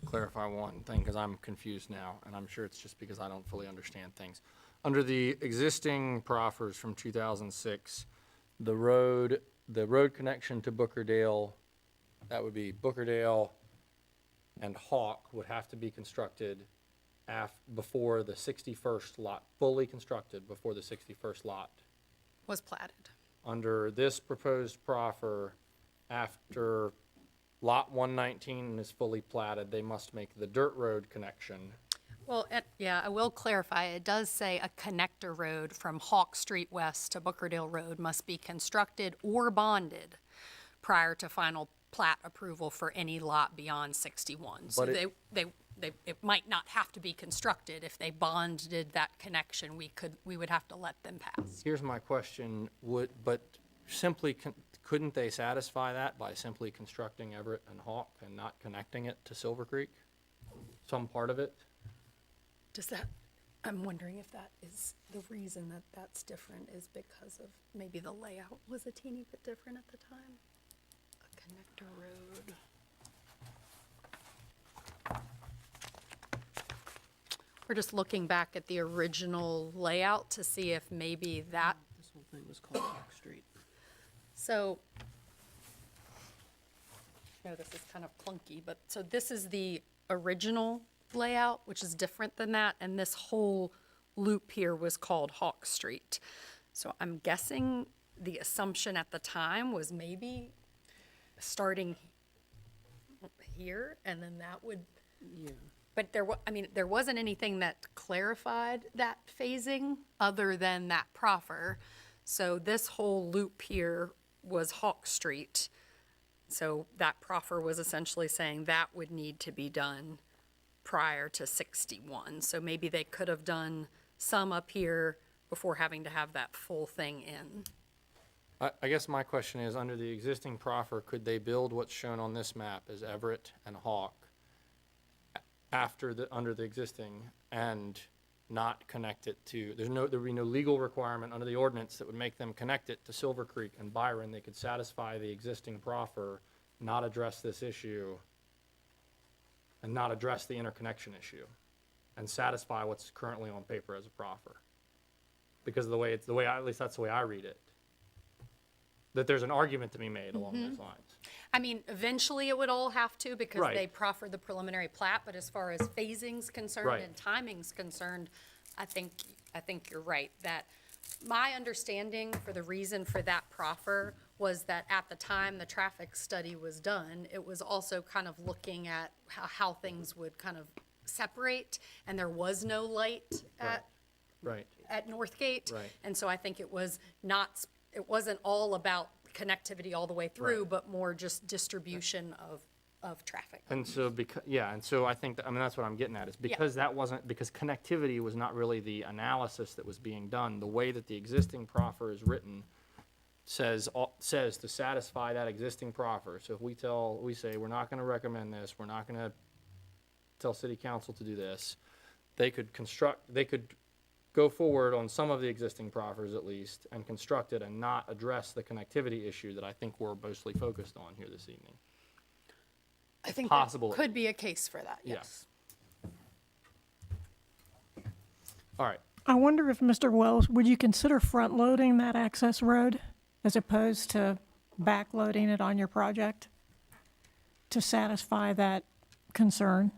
clarify one thing, because I'm confused now, and I'm sure it's just because I don't fully understand things. Under the existing proffers from 2006, the road connection to Bookerdale, that would be Bookerdale and Hawk, would have to be constructed before the 61st lot, fully constructed before the 61st lot. Was platted. Under this proposed proffer, after lot 119 is fully platted, they must make the dirt road connection. Well, I will clarify. It does say a connector road from Hawk Street West to Bookerdale Road must be constructed or bonded prior to final plat approval for any lot beyond 61. So it might not have to be constructed. If they bonded that connection, we would have to let them pass. Here's my question, couldn't they satisfy that by simply constructing Everett and Hawk and not connecting it to Silver Creek? Some part of it? I'm wondering if that is the reason that that's different is because of maybe the layout was a teeny bit different at the time. A connector road. We're just looking back at the original layout to see if maybe that. This whole thing was called Hawk Street. So, this is kind of clunky, but so this is the original layout, which is different than that, and this whole loop here was called Hawk Street. So I'm guessing the assumption at the time was maybe starting here, and then that would. Yeah. But there wasn't anything that clarified that phasing other than that proffer. So this whole loop here was Hawk Street. So that proffer was essentially saying that would need to be done prior to 61. So maybe they could have done some up here before having to have that full thing in. I guess my question is, under the existing proffer, could they build what's shown on this map as Everett and Hawk under the existing and not connect it to, there would be no legal requirement under the ordinance that would make them connect it to Silver Creek and Byron. They could satisfy the existing proffer, not address this issue, and not address the interconnection issue, and satisfy what's currently on paper as a proffer. Because of at least that's the way I read it. That there's an argument to be made along those lines. Eventually it would all have to because Right. they proffered the preliminary plat, but as far as phasing's concerned Right. and timing's concerned, I think you're right. That my understanding for the reason for that proffer was that at the time the traffic study was done, it was also kind of looking at how things would kind of separate, and there was no light Right. at Northgate. Right. And so I think it wasn't all about connectivity all the way through, Right. but more just distribution of traffic. And so, I think, that's what I'm getting at, is because because connectivity was not really the analysis that was being done. The way that the existing proffer is written says to satisfy that existing proffer. So if we say, we're not gonna recommend this, we're not gonna tell city council to do this, they could go forward on some of the existing proffers at least and construct it and not address the connectivity issue that I think we're mostly focused on here this evening. I think possible. there could be a case for that, Yeah. yes. All right, I wonder if, Mr. Wells, would you consider front-loading that access road as opposed to back-loading it on your project to satisfy that concern?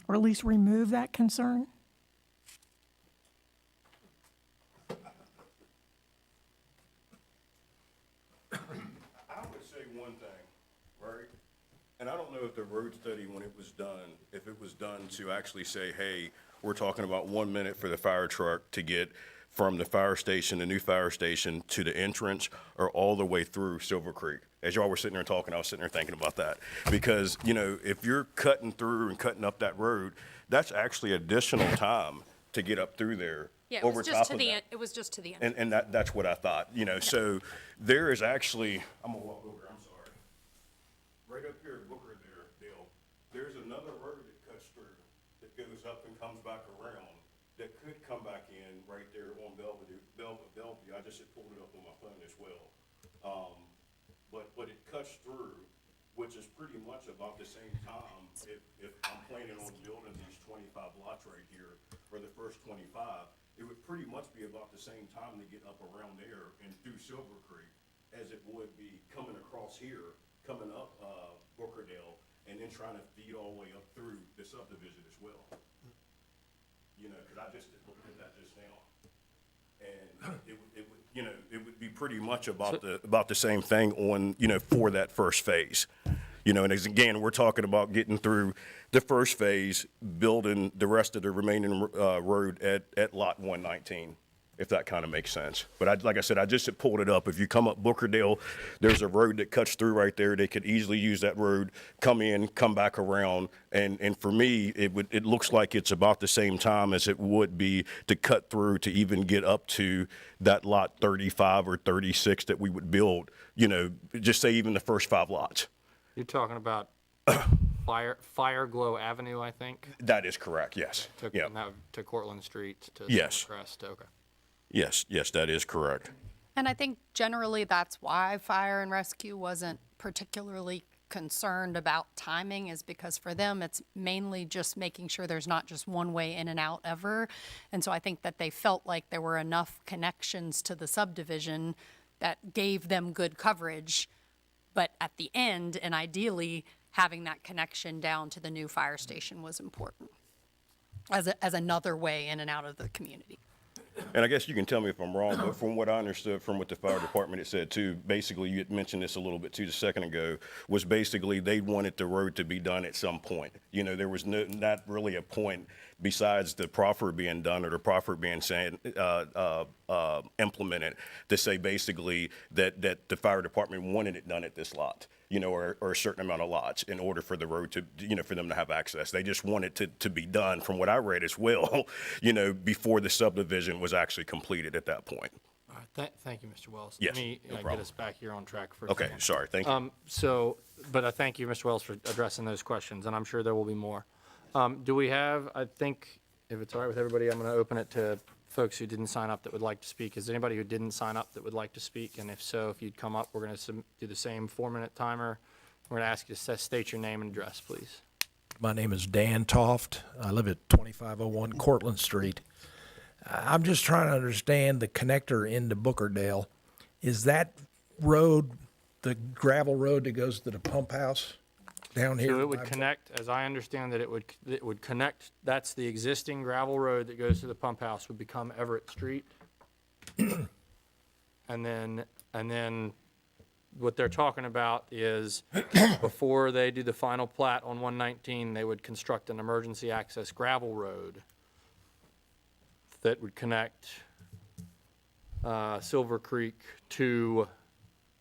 Or at least remove that concern? I would say one thing, right? And I don't know if the road study, when it was done, if it was done to actually say, hey, we're talking about 1 minute for the fire truck to get from the fire station, the new fire station, to the entrance, or all the way through Silver Creek. As y'all were sitting there talking, I was sitting there thinking about that. Because, you know, if you're cutting through and cutting up that road, that's actually additional time to get up through there. Yeah, it over was just top to of the, that. it was just to the end. And that's what I thought, you know, so there is actually, I'm gonna walk over, I'm sorry. Right up here at Booker there, Dale, there's another road that cuts through, that goes up and comes back around, that could come back in right there on Bellevue. I just had pulled it up on my phone as well. But it cuts through, which is pretty much about the same time, if I'm planning on building these 25 lots right here, or the first 25, it would pretty much be about the same time to get up around there and through Silver Creek as it would be coming across here, coming up Bookerdale, and then trying to feed all the way up through the subdivision as well. You know, because I just looked at that just now. And it would be pretty much about the same thing on, you know, for that first phase. You know, and as, again, we're talking about getting through the first phase, building the rest of the remaining road at lot 119, if that kind of makes sense. But like I said, I just had pulled it up. If you come up Bookerdale, there's a road that cuts through right there. They could easily use that road, come in, come back around. And for me, it looks like it's about the same time as it would be to cut through to even get up to that lot 35 or 36 that we would build, you know, just say even the first 5 lots. You're talking about Fire Glow Avenue, I think? That is correct, yes. Yeah. To Cortlandt Street, to Yes. Silvercrest, okay. Yes, that is correct. And I think generally that's why fire and rescue wasn't particularly concerned about timing, is because for them, it's mainly just making sure there's not just one way in and out ever. And so I think that they felt like there were enough connections to the subdivision that gave them good coverage. But at the end, and ideally, having that connection down to the new fire station was important as another way in and out of the community. And I guess you can tell me if I'm wrong, but from what I understood from what the fire department had said too, basically you had mentioned this a little bit too a second ago, was basically they wanted the road to be done at some point. You know, there was not really a point besides the proffer being done or the proffer being implemented to say basically that the fire department wanted it done at this lot, you know, or a certain amount of lots in order for the road to, you know, for them to have access. They just wanted to be done, from what I read as well, you know, before the subdivision was actually completed at that point. All right, thank you, Mr. Wells. Yes, Let me no get problem. us back here on track for a Okay, second. sorry, thank you. But I thank you, Mr. Wells, for addressing those questions, and I'm sure there will be more. Do we have, I think, if it's all right with everybody, I'm going to open it to folks who didn't sign up that would like to speak. Is there anybody who didn't sign up that would like to speak? And if so, if you'd come up, we're going to do the same 4-minute timer. We're going to ask you to state your name and address, please. My name is Dan Toft. I live at 2501 Cortlandt Street. I'm just trying to understand the connector into Bookerdale. Is that road the gravel road that goes to the pump house down here? So it would connect, as I understand that it would connect, that's the existing gravel road that goes to the pump house would become Everett Street. And then what they're talking about is before they do the final plat on 119, they would construct an emergency access gravel road that would connect Silver Creek to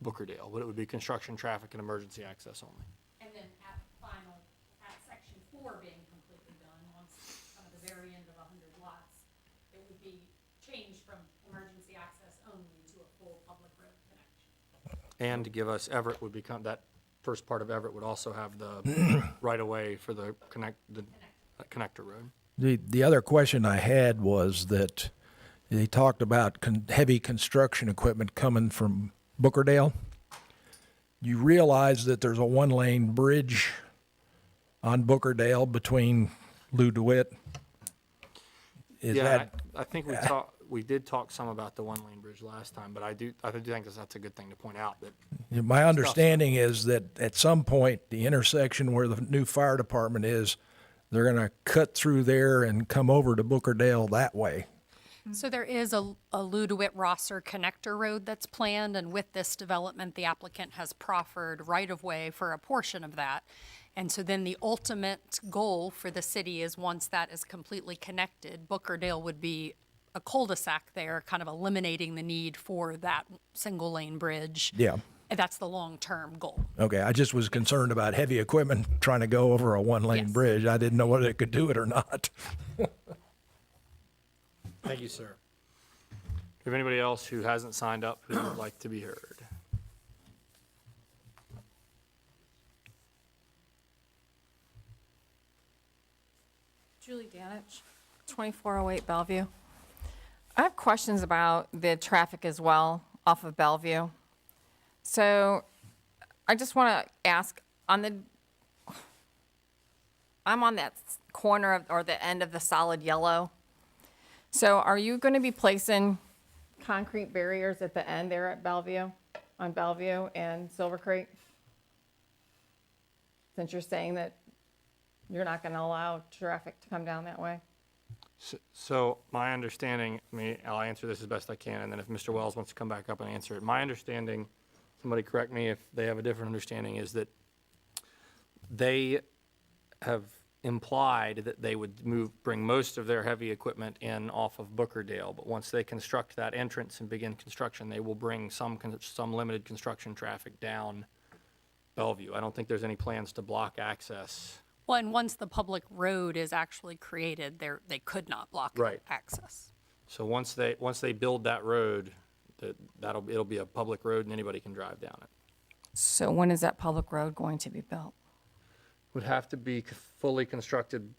Bookerdale, but it would be construction, traffic, and emergency access only. And then at section 4 being completely done, once kind of the very end of 100 lots, it would be changed from emergency access only to a full public road connection. And to give us, Everett would become, that first part of Everett would also have the right-of-way for the connector road. The other question I had was that they talked about heavy construction equipment coming from Bookerdale. You realize that there's a 1-lane bridge on Bookerdale between Lou DeWitt Is Yeah, that, I think we did talk some about the one-lane bridge last time, but I do think that's a good thing to point out, that my understanding is that at some point, the intersection where the new fire department is, they're gonna cut through there and come over to Bookerdale that way. So there is a Ludewitt-Rosser connector road that's planned, and with this development, the applicant has proffered right-of-way for a portion of that. And so then the ultimate goal for the city is once that is completely connected, Bookerdale would be a cul-de-sac there, kind of eliminating the need for that single-lane bridge. Yeah. And that's the long-term goal. Okay, I just was concerned about heavy equipment trying to go over a one-lane Yes. bridge. I didn't know whether it could do it or not. Thank you, sir. Do you have anybody else who hasn't signed up who would like to be heard? Julie Danich, 2408 Bellevue. I have questions about the traffic as well off of Bellevue. So I just want to ask, I'm on that corner of, or the end of the solid yellow. So are you going to be placing concrete barriers at the end there at Bellevue, on Bellevue and Silver Creek? Since you're saying that you're not going to allow traffic to come down that way? So my understanding, I'll answer this as best I can, and then if Mr. Wells wants to come back up and answer it. My understanding, somebody correct me if they have a different understanding, is that they have implied that they would bring most of their heavy equipment in off of Bookerdale, but once they construct that entrance and begin construction, they will bring some limited construction traffic down Bellevue. I don't think there's any plans to block access. Well, and once the public road is actually created, they could not block Right. access. So once they build that road, it'll be a public road and anybody can drive down it. So when is that public road going to be built? Would have to be fully constructed.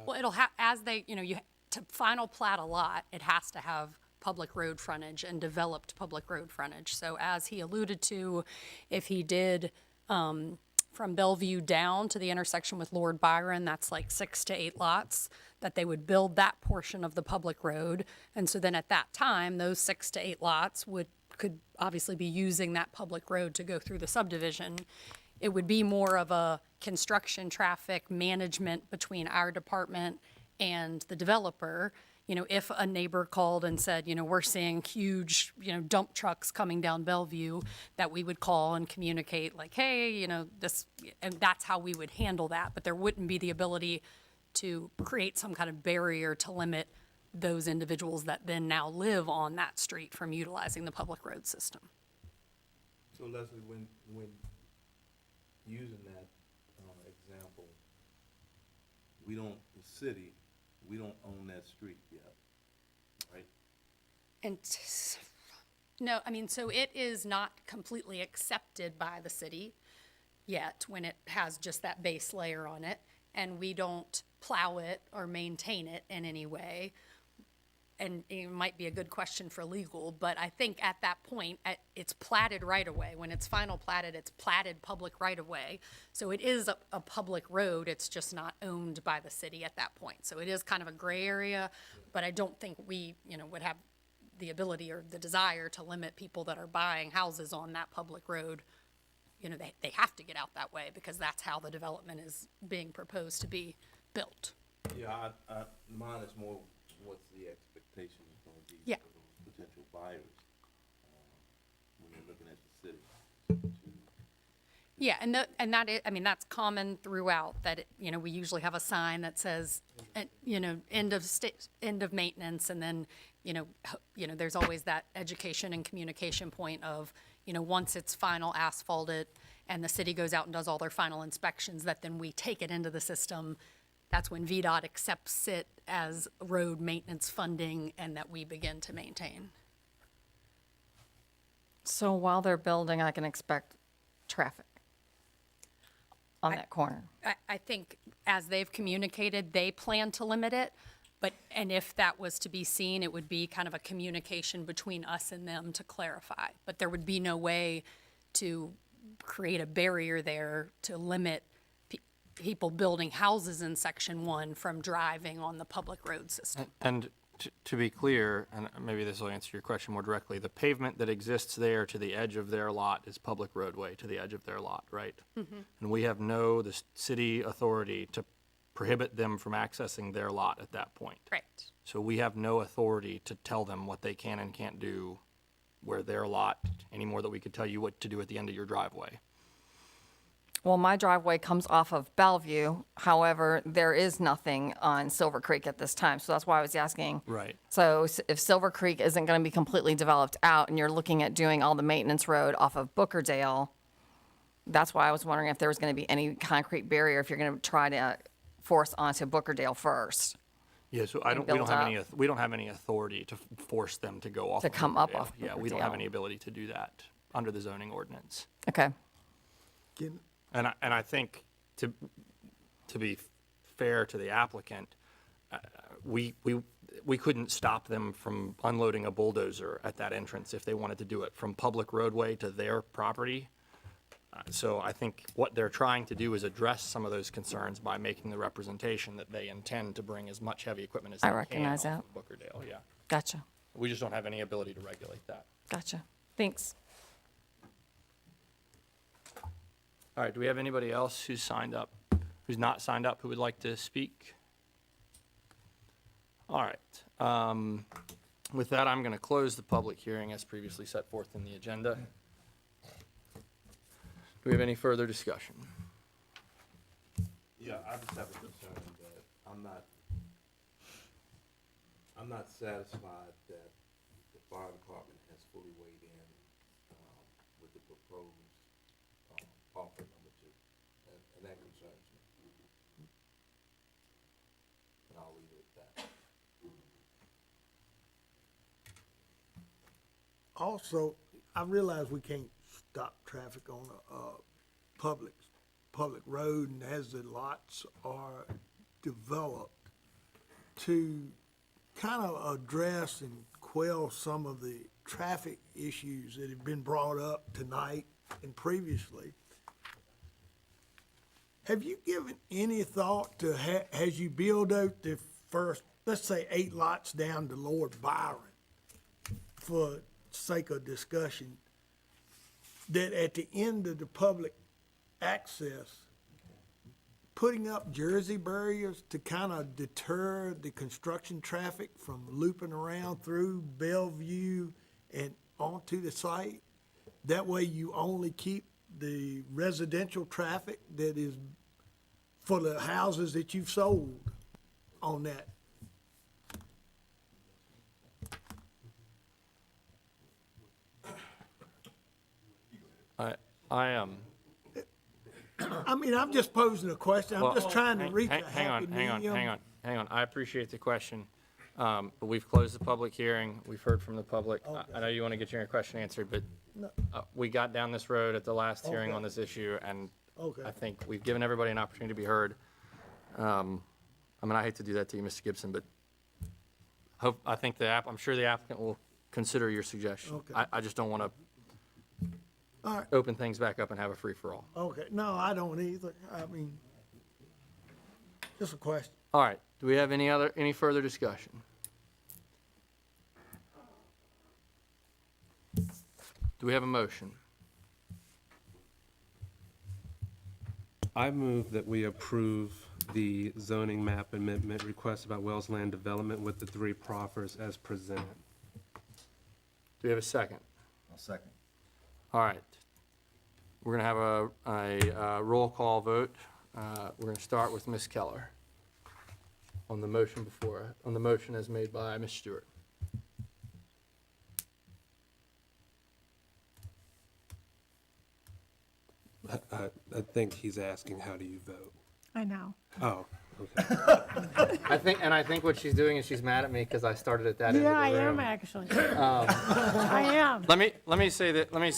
Well, it'll have, as they, to final plat a lot, it has to have public road frontage and developed public road frontage. So as he alluded to, if he did, from Bellevue down to the intersection with Lord Byron, that's like 6 to 8 lots, that they would build that portion of the public road. And so then at that time, those 6 to 8 lots could obviously be using that public road to go through the subdivision. It would be more of a construction traffic management between our department and the developer. If a neighbor called and said, we're seeing huge, dump trucks coming down Bellevue, that we would call and communicate like, hey, this, and that's how we would handle that. But there wouldn't be the ability to create some kind of barrier to limit those individuals that then now live on that street from utilizing the public road system. So Leslie, when using that example, the city, we don't own that street yet, right? And no, so it is not completely accepted by the city yet when it has just that base layer on it, and we don't plow it or maintain it in any way. And it might be a good question for legal, but I think at that point, it's platted right away. When it's final platted, it's platted public right of way. So it is a public road, it's just not owned by the city at that point. So it is kind of a gray area, but I don't think we, would have the ability or the desire to limit people that are buying houses on that public road. They have to get out that way because that's how the development is being proposed to be built. Yeah, mine is more, what's the expectation is going to be Yeah. for those potential buyers when they're looking at the city? Yeah, and that is, that's common throughout, that, we usually have a sign that says, end of maintenance, and then, there's always that education and communication point of, once it's final asphalted and the city goes out and does all their final inspections, that then we take it into the system. That's when VDOT accepts it as road maintenance funding and that we begin to maintain. So while they're building, I can expect traffic on that corner? I think as they've communicated, they plan to limit it, and if that was to be seen, it would be kind of a communication between us and them to clarify. But there would be no way to create a barrier there to limit people building houses in section 1 from driving on the public road system. And to be clear, and maybe this will answer your question more directly, the pavement that exists there to the edge of their lot is public roadway to the edge of their lot, right? And we have the city authority to prohibit them from accessing their lot at that point. Right. So we have no authority to tell them what they can and can't do where their lot, any more than we could tell you what to do at the end of your driveway. Well, my driveway comes off of Bellevue. However, there is nothing on Silver Creek at this time, so that's why I was asking. Right. So if Silver Creek isn't going to be completely developed out and you're looking at doing all the maintenance road off of Bookerdale, that's why I was wondering if there was going to be any concrete barrier if you're going to try to force onto Bookerdale first. Yeah, so And we don't build have up. we don't have any authority to force them to go off. To of come up Riverdale. off Yeah, we don't have Riverdale. any ability to do that under the zoning ordinance. Okay. And I think to be fair to the applicant, we couldn't stop them from unloading a bulldozer at that entrance if they wanted to do it from public roadway to their property. So I think what they're trying to do is address some of those concerns by making the representation that they intend to bring as much heavy equipment as they I can recognize off that. of Bookerdale, yeah. Gotcha. We just don't have any ability to regulate that. Gotcha. Thanks. All right, do we have anybody else who's signed up, who's not signed up, who would like to speak? All right. With that, I'm going to close the public hearing as previously set forth in the agenda. Do we have any further discussion? Yeah, I just have a concern that I'm not satisfied that the fire department has fully weighed in, with the proposed, offer number 2, and that concerns me. And I'll leave it at that. Also, I realize we can't stop traffic on a public road, and as the lots are developed, to kind of address and quell some of the traffic issues that have been brought up tonight and previously. Have you given any thought to, as you build out the first, let's say 8 lots down to Lord Byron, for sake of discussion, that at the end of the public access, putting up Jersey barriers to kind of deter the construction traffic from looping around through Bellevue and onto the site? That way you only keep the residential traffic that is for the houses that you've sold on that. I am. I mean, I'm just posing a question. I'm just trying to reach a Hang happy on. medium. I appreciate the question. But we've closed the public hearing. We've heard from the public. I know you want to get your question answered, but we got down this road at the last hearing on this issue, and Okay. I think we've given everybody an opportunity to be heard. I mean, I hate to do that to you, Mr. Gibson, but I think I'm sure the applicant will consider your suggestion. Okay. I just don't want to All right, open things back up and have a free-for-all. okay. No, I don't either. I mean, just a question. All right, do we have any further discussion? Do we have a motion? I move that we approve the zoning map amendment request about Wells Land Development with the 3 proffers as presented. Do we have a second? I'll second. All right. We're going to have a roll call vote. We're going to start with Ms. Keller on the motion as made by Ms. Stewart. I think he's asking, how do you vote? I know. Oh, okay. I think what she's doing is she's mad at me because I started at that end of the Yeah, I room. am actually. I am. Let me say that. Let's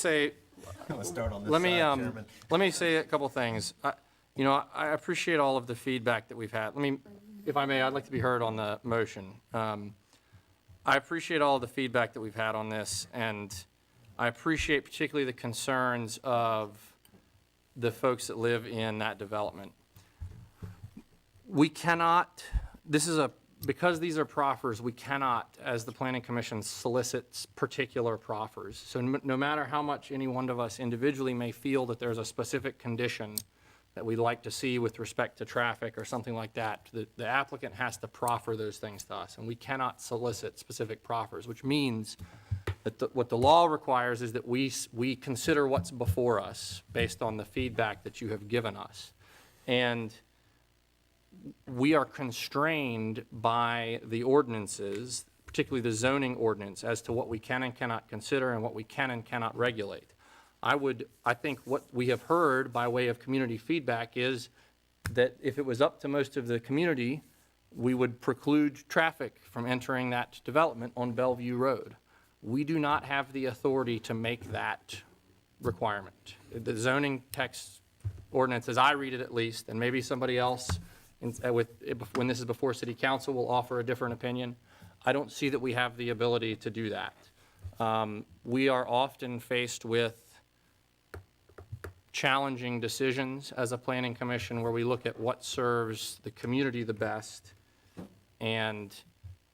start on this Let side, me Chairman. let me say a couple things. I appreciate all of the feedback that we've had. If I may, I'd like to be heard on the motion. I appreciate all of the feedback that we've had on this, and I appreciate particularly the concerns of the folks that live in that development. We cannot, because these are proffers, we cannot, as the planning commission, solicit particular proffers. So no matter how much any one of us individually may feel that there's a specific condition that we'd like to see with respect to traffic or something like that, the applicant has to proffer those things to us, and we cannot solicit specific proffers, which means that what the law requires is that we consider what's before us based on the feedback that you have given us. And we are constrained by the ordinances, particularly the zoning ordinance, as to what we can and cannot consider and what we can and cannot regulate. I think what we have heard by way of community feedback is that if it was up to most of the community, we would preclude traffic from entering that development on Bellevue Road. We do not have the authority to make that requirement. The zoning text ordinance, as I read it at least, and maybe somebody else when this is before city council will offer a different opinion, I don't see that we have the ability to do that. We are often faced with challenging decisions as a planning commission where we look at what serves the community the best and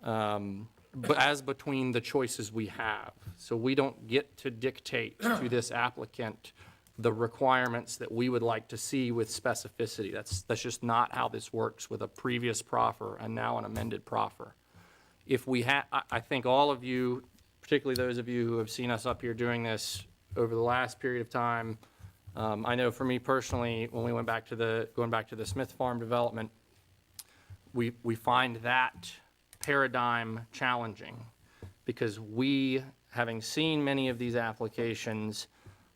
but as between the choices we have. So we don't get to dictate to this applicant the requirements that we would like to see with specificity. That's just not how this works with a previous proffer and now an amended proffer. If we I think all of you, particularly those of you who have seen us up here doing this over the last period of time, I know for me personally, when we going back to the Smith Farm development, we find that paradigm challenging because we, having seen many of these applications,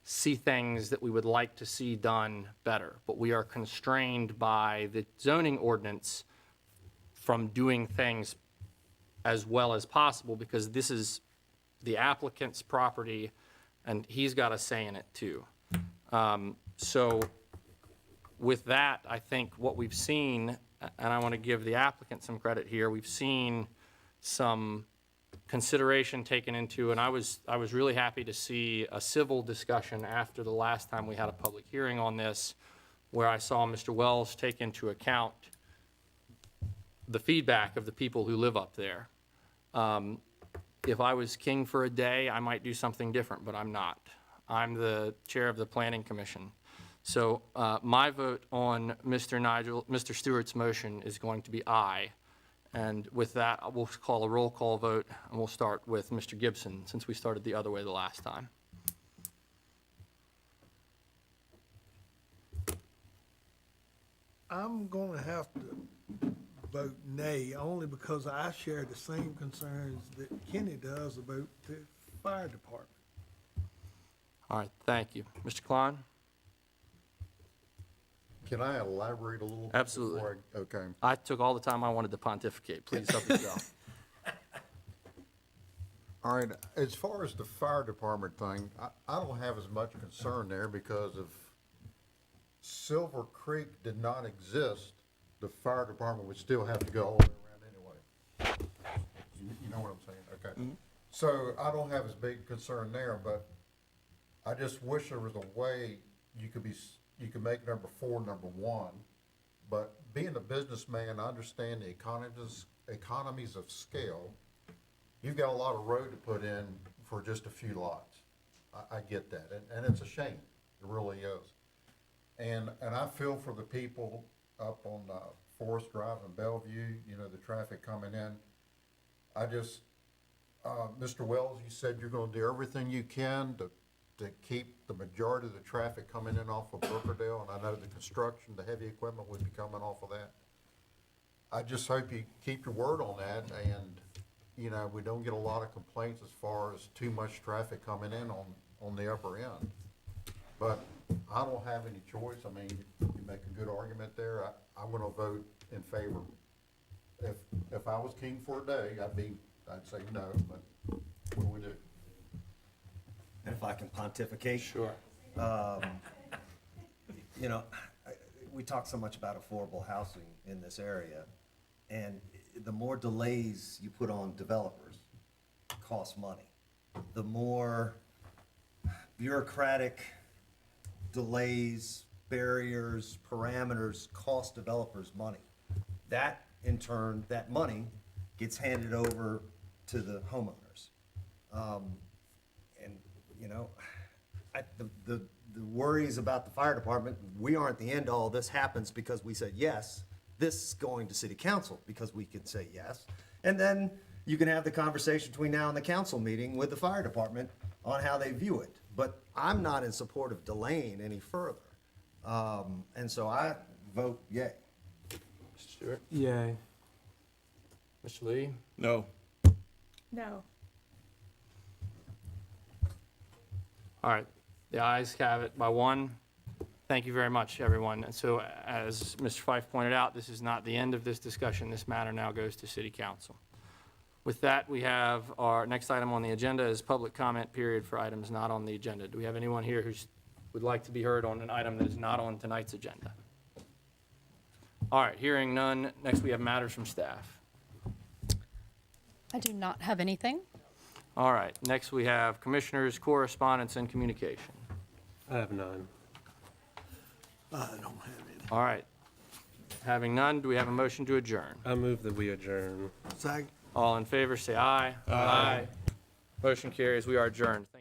see things that we would like to see done better, but we are constrained by the zoning ordinance from doing things as well as possible because this is the applicant's property and he's got a say in it too. So with that, I think what we've seen, and I want to give the applicant some credit here, we've seen some consideration taken into, and I was really happy to see a civil discussion after the last time we had a public hearing on this, where I saw Mr. Wells take into account the feedback of the people who live up there. If I was king for a day, I might do something different, but I'm not. I'm the chair of the Planning Commission. So my vote on Mr. Stewart's motion is going to be aye. And with that, we'll call a roll call vote, and we'll start with Mr. Gibson, since we started the other way the last time. I'm gonna have to vote nay, only because I share the same concerns that Kenny does about the fire department. All right, thank you. Mr. Klein? Can I elaborate a little bit? Absolutely. Okay. I took all the time I wanted to pontificate. Please help yourself. All right, as far as the fire department thing, I don't have as much concern there because if Silver Creek did not exist, the fire department would still have to go all the way around anyway. You know what I'm saying? Okay. Mm-hmm. So I don't have as big a concern there, but I just wish there was a way you could make number 4 number 1. But being a businessman, I understand the economies of scale. You've got a lot of road to put in for just a few lots. I get that, and it's a shame. It really is. And I feel for the people up on Forest Drive and Bellevue, you know, the traffic coming in. I just, Mr. Wells, you said you're gonna do everything you can to keep the majority of the traffic coming in off of Brookerdale, and I know the construction, the heavy equipment would be coming off of that. I just hope you keep your word on that, and, you know, we don't get a lot of complaints as far as too much traffic coming in on the upper end. But I don't have any choice. I mean, you make a good argument there. I'm gonna vote in favor. If I was king for a day, I'd say no, but what do we do? And if I can pontificate? Sure. You know, we talk so much about affordable housing in this area, and the more delays you put on developers costs money. The more bureaucratic delays, barriers, parameters cost developers money. That, in turn, that money gets handed over to the homeowners. And, you know, the worries about the fire department, we aren't the end all. This happens because we said yes. This is going to city council because we can say yes. And then you can have the conversation between now and the council meeting with the fire department on how they view it. But I'm not in support of delaying any further. And so I vote yay. Mr. Stewart? Yay. Mr. Lee? No. No. All right, the ayes have it by one. Thank you very much, everyone. And so, as Mr. Fife pointed out, this is not the end of this discussion. This matter now goes to City Council. With that, we have our next item on the agenda is public comment period for items not on the agenda. Do we have anyone here who would like to be heard on an item that is not on tonight's agenda? All right, hearing none. Next, we have matters from staff. I do not have anything. All right, next we have commissioners' correspondence and communication. I have none. I don't have any. All right. Having none, do we have a motion to adjourn? I move that we adjourn. Second. All in favor, say aye. Aye. Motion carries. We are adjourned. Thank you.